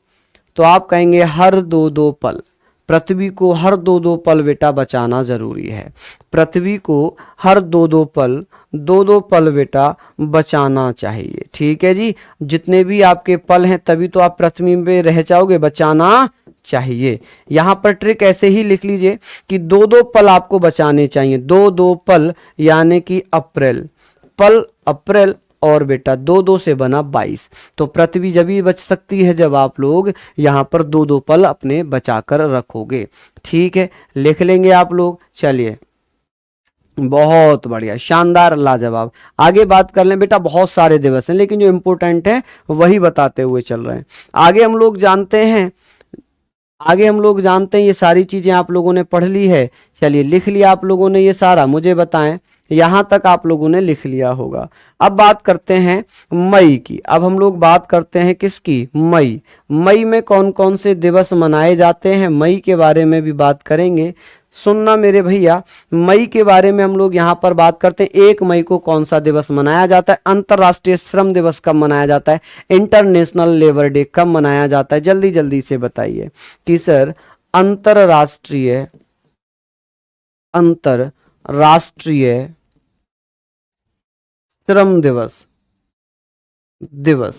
तो आप कहेंगे हर 2-2 पल। पृथ्वी को हर 2-2 पल बेटा बचाना जरूरी है। पृथ्वी को हर 2-2 पल, 2-2 पल बेटा बचाना चाहिए। ठीक है जी, जितने भी आपके पल हैं तभी तो आप पृथ्वी पे रह जाओगे, बचाना चाहिए। यहां पर ट्रिक ऐसे ही लिख लीजिए कि 2-2 पल आपको बचाने चाहिए। 2-2 पल यानी कि अप्रैल, पल अप्रैल और बेटा 2-2 से बना 22। तो पृथ्वी जब भी बच सकती है जब आप लोग यहां पर 2-2 पल अपने बचाकर रखोगे। ठीक है, लिख लेंगे आप लोग। चलिए बहुत बढ़िया, शानदार, लाजवाब। आगे बात कर लें बेटा। बहुत सारे दिवस हैं लेकिन जो इंपॉर्टेंट है वही बताते हुए चल रहे हैं। आगे हम लोग जानते हैं, आगे हम लोग जानते हैं, ये सारी चीजें आप लोगों ने पढ़ ली है। चलिए लिख लिया आप लोगों ने ये सारा, मुझे बताएं यहां तक आप लोगों ने लिख लिया होगा। अब बात करते हैं मई की। अब हम लोग बात करते हैं किसकी? मई। मई में कौन कौन से दिवस मनाए जाते हैं मई के बारे में भी बात करेंगे। सुनना मेरे भैया, मई के बारे में हम लोग यहाँ पर बात करते हैं। 1 मई को कौन सा दिवस मनाया जाता है? अंतर्राष्ट्रीय श्रम दिवस कब मनाया जाता है? इंटरनेशनल लेबर डे कब मनाया जाता है? जल्दी जल्दी से बताइए कि सर अंतर्राष्ट्रीय, अंतर्राष्ट्रीय श्रम दिवस दिवस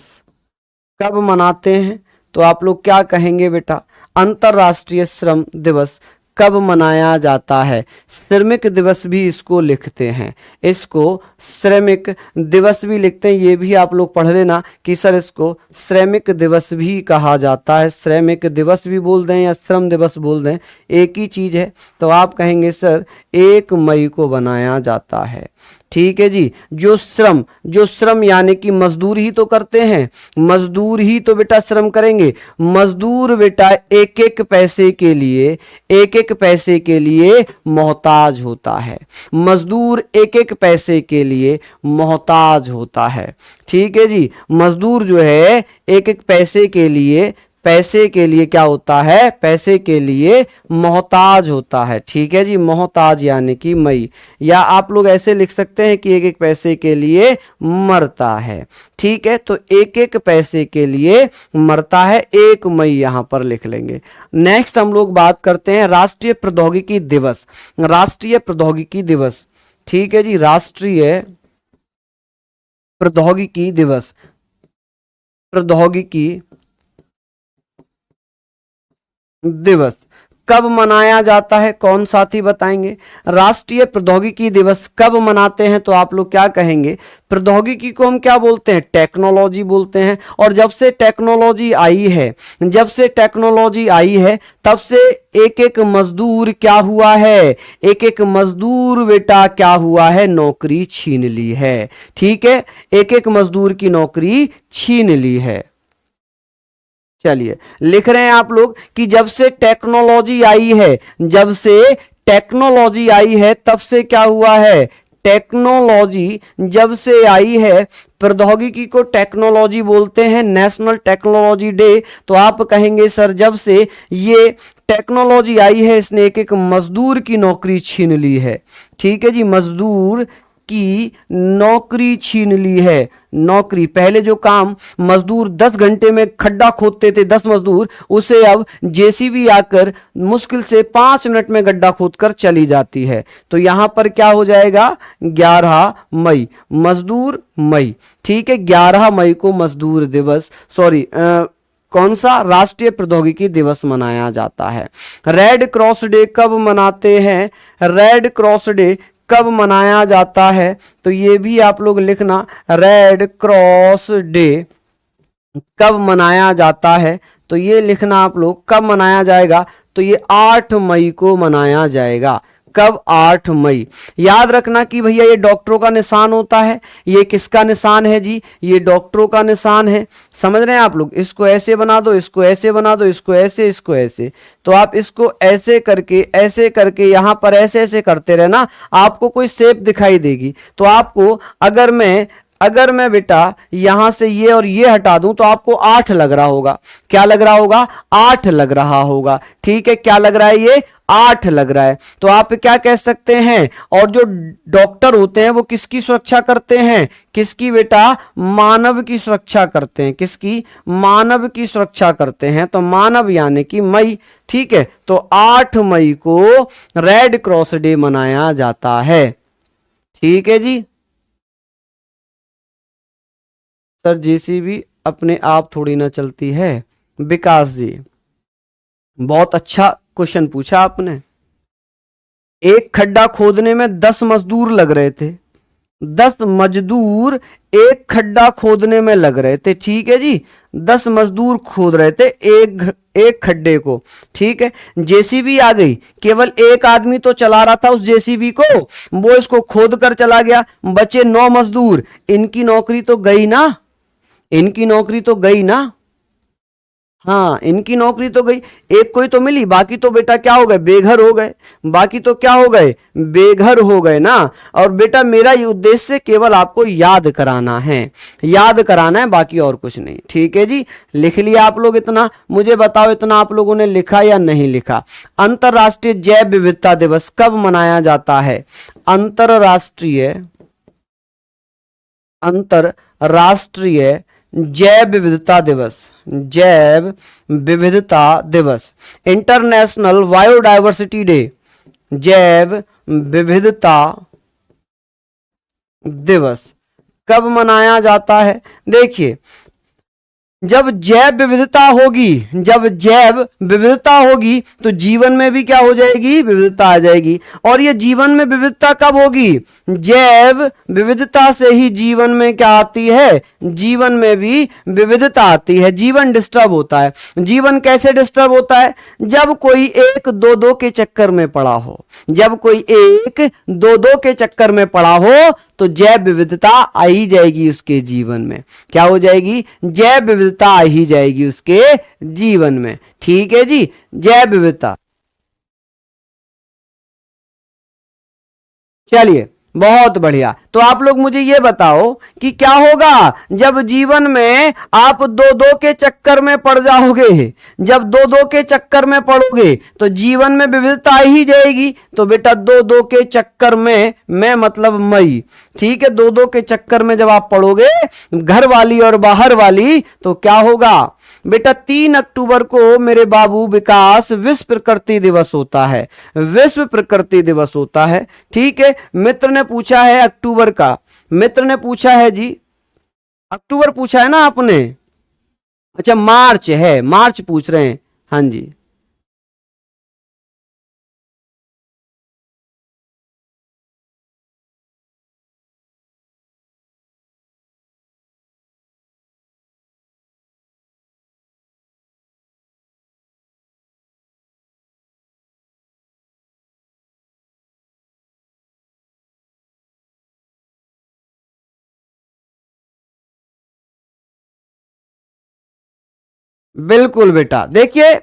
कब मनाते हैं? तो आप लोग क्या कहेंगे बेटा? अंतर्राष्ट्रीय श्रम दिवस कब मनाया जाता है? श्रमिक दिवस भी इसको लिखते हैं, इसको श्रमिक दिवस भी लिखते हैं। ये भी आप लोग पढ़ लेना कि सर इसको श्रमिक दिवस भी कहा जाता है। श्रमिक दिवस भी बोल दें या श्रम दिवस बोल दें, एक ही चीज है। तो आप कहेंगे सर 1 मई को बनाया जाता है। ठीक है जी। जो श्रम यानी कि मजदूर ही तो करते हैं, मजदूर ही तो बेटा श्रम करेंगे। मजदूर बेटा एक एक पैसे के लिए मोहताज होता है। मजदूर एक एक पैसे के लिए मोहताज होता है। ठीक है जी। मजदूर जो है एक एक पैसे के लिए क्या होता है? पैसे के लिए मोहताज होता है। ठीक है जी। मोहताज यानी कि मई, या आप लोग ऐसे लिख सकते हैं कि एक एक पैसे के लिए मरता है। ठीक है। तो एक एक पैसे के लिए मरता है, 1 मई यहां पर लिख लेंगे। नेक्स्ट हम लोग बात करते हैं राष्ट्रीय प्रौद्योगिकी दिवस। राष्ट्रीय प्रौद्योगिकी दिवस, ठीक है जी। राष्ट्रीय प्रौद्योगिकी दिवस, प्रौद्योगिकी दिवस कब मनाया जाता है? कौन साथी बताएंगे? राष्ट्रीय प्रौद्योगिकी दिवस कब मनाते हैं? तो आप लोग क्या कहेंगे? प्रौद्योगिकी को हम क्या बोलते हैं? टेक्नोलॉजी बोलते हैं। और जब से टेक्नोलॉजी आई है तब से एक एक मजदूर क्या हुआ है? एक एक मजदूर बेटा क्या हुआ है? नौकरी छीन ली है। ठीक है। एक एक मजदूर की नौकरी छीन ली है। चलिए लिख रहे हैं आप लोग कि जब से टेक्नोलॉजी आई है तब से क्या हुआ है? टेक्नोलॉजी जब से आई है, प्रौद्योगिकी को टेक्नोलॉजी बोलते हैं, नेशनल टेक्नोलॉजी डे। तो आप कहेंगे सर जब से ये टेक्नोलॉजी आई है इसने एक एक मजदूर की नौकरी छीन ली है। ठीक है जी। मजदूर की नौकरी छीन ली है। नौकरी, पहले जो काम मजदूर 10 घंटे में खड्डा खोदते थे 10 मजदूर, उसे अब जेसीबी आकर मुश्किल से 5 मिनट में गड्ढा खोदकर चली जाती है। तो यहां पर क्या हो जाएगा? 11 मई, मजदूर मई। ठीक है। 11 मई को मजदूर दिवस, कौन सा? राष्ट्रीय प्रौद्योगिकी दिवस मनाया जाता है। रेड क्रॉस डे कब मनाते हैं? रेड क्रॉस डे कब मनाया जाता है? तो ये भी आप लोग लिखना, रेड क्रॉस डे कब मनाया जाता है? तो ये लिखना आप लोग कब मनाया जाएगा? तो ये 8 मई को मनाया जाएगा। कब? 8 मई। याद रखना कि भैया ये डॉक्टरों का निशान होता है। ये किसका निशान है जी? ये डॉक्टरों का निशान है। समझ रहे हैं आप लोग? इसको ऐसे बना दो, इसको ऐसे बना दो, इसको ऐसे। तो आप इसको ऐसे करके यहां पर ऐसे करते रहना, आपको कोई शेप दिखाई देगी। तो आपको अगर मैं बेटा यहां से ये और ये हटा दूं तो आपको 8 लग रहा होगा। क्या लग रहा होगा? 8 लग रहा होगा। ठीक है। क्या लग रहा है? ये 8 लग रहा है। तो आप क्या कह सकते हैं? और जो डॉक्टर होते हैं वो किसकी सुरक्षा करते हैं? किसकी बेटा? मानव की सुरक्षा करते हैं। किसकी? मानव की सुरक्षा करते हैं। तो मानव यानी कि मई। ठीक है। तो 8 मई को रेड क्रॉस डे मनाया जाता है। ठीक है जी। सर जेसीबी अपने आप थोड़ी ना चलती है। विकास जी, बहुत अच्छा क्वेश्चन पूछा आपने। एक खड्डा खोदने में 10 मजदूर लग रहे थे। 10 मजदूर एक खड्डा खोदने में लग रहे थे। ठीक है जी। 10 मजदूर खोद रहे थे एक खड्डे को। ठीक है। जेसीबी आ गई, केवल एक आदमी तो चला रहा था उस जेसीबी को, वो इसको खोद कर चला गया। बचे 9 मजदूर। इनकी नौकरी तो गई ना? इनकी नौकरी तो गई ना? हाँ, इनकी नौकरी तो गई। एक कोई तो मिली, बाकी तो बेटा क्या हो गए? बेघर हो गए। बाकी तो क्या हो गए? बेघर हो गए ना। और बेटा मेरा ये उद्देश्य केवल आपको याद कराना है, बाकी और कुछ नहीं। ठीक है जी। लिख लिया आप लोग इतना? मुझे बताओ इतना आप लोगों ने लिखा या नहीं लिखा? अंतरराष्ट्रीय जैव विविधता दिवस कब मनाया जाता है? अंतरराष्ट्रीय जैव विविधता दिवस, इंटरनेशनल बायोडायवर्सिटी डे, जैव विविधता दिवस कब मनाया जाता है? देखिए, जब जैव विविधता होगी, जब जैव विविधता होगी तो जीवन में भी क्या हो जाएगी? विविधता आ जाएगी। और ये जीवन में विविधता कब होगी? जैव विविधता से ही जीवन में क्या आती है? जीवन में भी विविधता आती है। जीवन डिस्टर्ब होता है। जीवन कैसे डिस्टर्ब होता है? जब कोई एक दो दो के चक्कर में पड़ा हो, जब कोई एक दो दो के चक्कर में पड़ा हो तो जैव विविधता आ ही जाएगी उसके जीवन में। क्या हो जाएगी? जैव विविधता आ ही जाएगी उसके जीवन में। ठीक है जी, जैव विविधता। चलिए, बहुत बढ़िया। तो आप लोग मुझे ये बताओ कि क्या होगा जब जीवन में आप दो दो के चक्कर में पड़ जाओगे? जब दो दो के चक्कर में पड़ोगे तो जीवन में विविधता आ ही जाएगी। तो बेटा दो दो के चक्कर में, मैं मतलब मई, ठीक है, दो दो के चक्कर में जब आप पड़ोगे, घर वाली और बाहर वाली, तो क्या होगा बेटा? 3 अक्टूबर को मेरे बाबू विकास विश्व प्रकृति दिवस होता है। विश्व प्रकृति दिवस होता है। ठीक है, मित्र ने पूछा है अक्टूबर का, मित्र ने पूछा है जी, अक्टूबर पूछा है ना आपने? अच्छा, मार्च है, मार्च पूछ रहे हैं। हाँ जी, बिल्कुल बेटा। देखिए,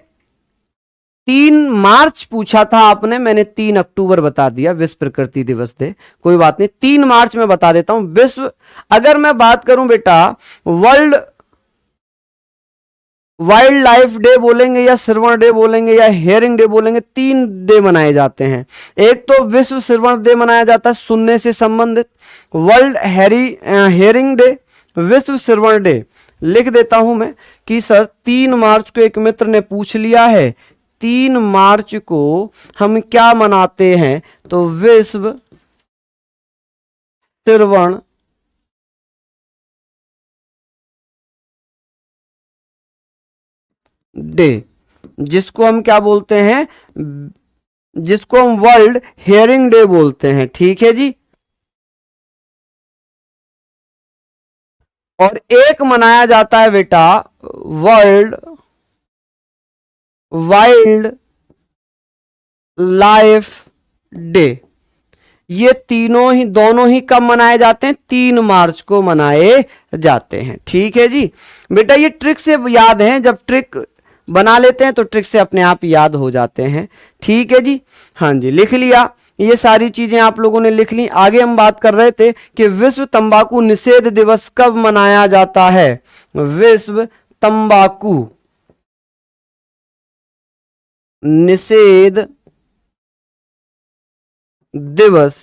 3 मार्च पूछा था आपने, मैंने 3 अक्टूबर बता दिया, विश्व प्रकृति दिवस थे। कोई बात नहीं, 3 मार्च में बता देता हूं। विश्व, अगर मैं बात करूं बेटा, वर्ल्ड वाइल्ड लाइफ डे बोलेंगे या श्रवण डे बोलेंगे या हेयरिंग डे बोलेंगे, 3 डे मनाए जाते हैं। एक तो विश्व श्रवण डे मनाया जाता है, सुनने से संबंधित, वर्ल्ड हेयरिंग डे, विश्व श्रवण डे। लिख देता हूं मैं कि सर 3 मार्च को एक मित्र ने पूछ लिया है, 3 मार्च को हम क्या मनाते हैं? तो विश्व श्रवण डे, जिसको हम क्या बोलते हैं? जिसको हम वर्ल्ड हेयरिंग डे बोलते हैं। ठीक है जी। और एक मनाया जाता है बेटा वर्ल्ड वाइल्ड लाइफ डे। ये तीनों ही, दोनों ही कब मनाए जाते हैं? 3 मार्च को मनाए जाते हैं। ठीक है जी बेटा, ये ट्रिक से याद है, जब ट्रिक बना लेते हैं तो ट्रिक से अपने आप याद हो जाते हैं। ठीक है जी, हाँ जी, लिख लिया। ये सारी चीजें आप लोगों ने लिख ली। आगे हम बात कर रहे थे कि विश्व तंबाकू निषेध दिवस कब मनाया जाता है? विश्व तंबाकू निषेध दिवस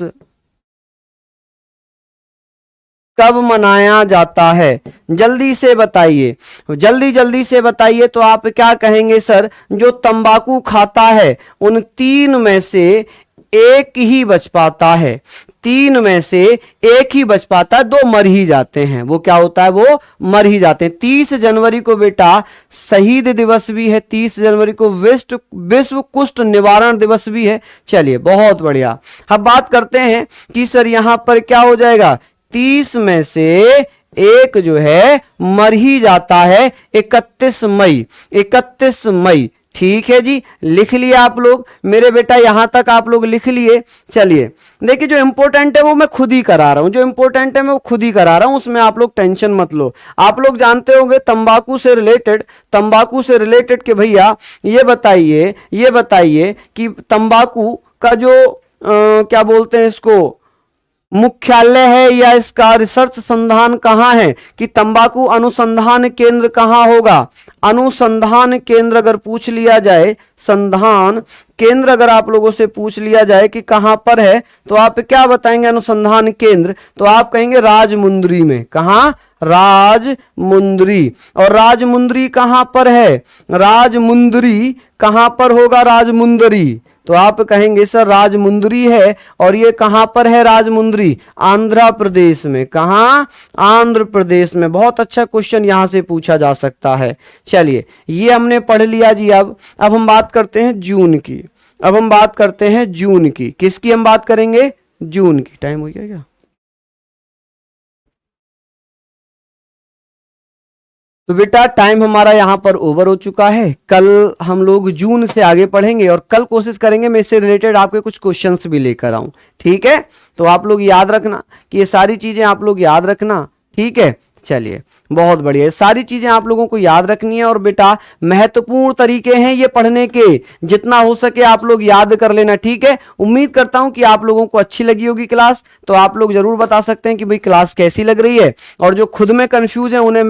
कब मनाया जाता है? जल्दी से बताइए, जल्दी जल्दी से बताइए। तो आप क्या कहेंगे? सर, जो तंबाकू खाता है उन 3 में से एक ही बच पाता है। 3 में से एक ही बच पाता है, 2 मर ही जाते हैं। वो क्या होता है? वो मर ही जाते हैं। 30 जनवरी को बेटा शहीद दिवस भी है, 30 जनवरी को विश्व कुष्ठ निवारण दिवस भी है। चलिए, बहुत बढ़िया। अब बात करते हैं कि सर यहां पर क्या हो जाएगा? 30 में से एक जो है मर ही जाता है, 31 मई, 31 मई। ठीक है जी, लिख लिए आप लोग मेरे बेटा, यहां तक आप लोग लिख लिए। चलिए देखिए, जो इंपॉर्टेंट है वो मैं खुद ही करा रहा हूं, जो इंपॉर्टेंट है मैं वो खुद ही करा रहा हूं, उसमें आप लोग टेंशन मत लो। आप लोग जानते होंगे तंबाकू से रिलेटेड कि भैया ये बताइए कि तंबाकू का जो क्या बोलते हैं इसको, मुख्यालय है या इसका रिसर्च संधान कहाँ है? कि तंबाकू अनुसंधान केंद्र कहाँ होगा? अनुसंधान केंद्र अगर पूछ लिया जाए, संधान केंद्र अगर आप लोगों से पूछ लिया जाए कि कहाँ पर है, तो आप क्या बताएंगे? अनुसंधान केंद्र, तो आप कहेंगे राजमुंदरी में। कहाँ? राजमुंदरी। और राजमुंदरी कहाँ पर है? राजमुंदरी कहाँ पर होगा? राजमुंदरी, तो आप कहेंगे सर राजमुंदरी है, और ये कहां पर है राजमुंदरी? आंध्र प्रदेश में। कहां? आंध्र प्रदेश में। बहुत अच्छा क्वेश्चन यहां से पूछा जा सकता है। चलिए ये हमने पढ़ लिया जी। अब हम बात करते हैं जून की। अब हम बात करते हैं जून की। किसकी हम बात करेंगे? जून की। टाइम हो गया क्या? तो बेटा टाइम हमारा यहां पर ओवर हो चुका है। कल हम लोग जून से आगे पढ़ेंगे, और कल कोशिश करेंगे मैं इससे रिलेटेड आपके कुछ क्वेश्चंस भी लेकर आऊं। ठीक है, तो आप लोग याद रखना कि ये सारी चीजें आप लोग याद रखना। ठीक है, चलिए बहुत बढ़िया। ये सारी चीजें आप लोगों को याद रखनी है, और बेटा महत्वपूर्ण तरीके हैं ये पढ़ने के, जितना हो सके आप लोग याद कर लेना। ठीक है, उम्मीद करता हूं कि आप लोगों को अच्छी लगी होगी क्लास। तो आप लोग जरूर बता सकते हैं कि भाई क्लास कैसी लग रही है, और जो खुद में कंफ्यूज है उन्हें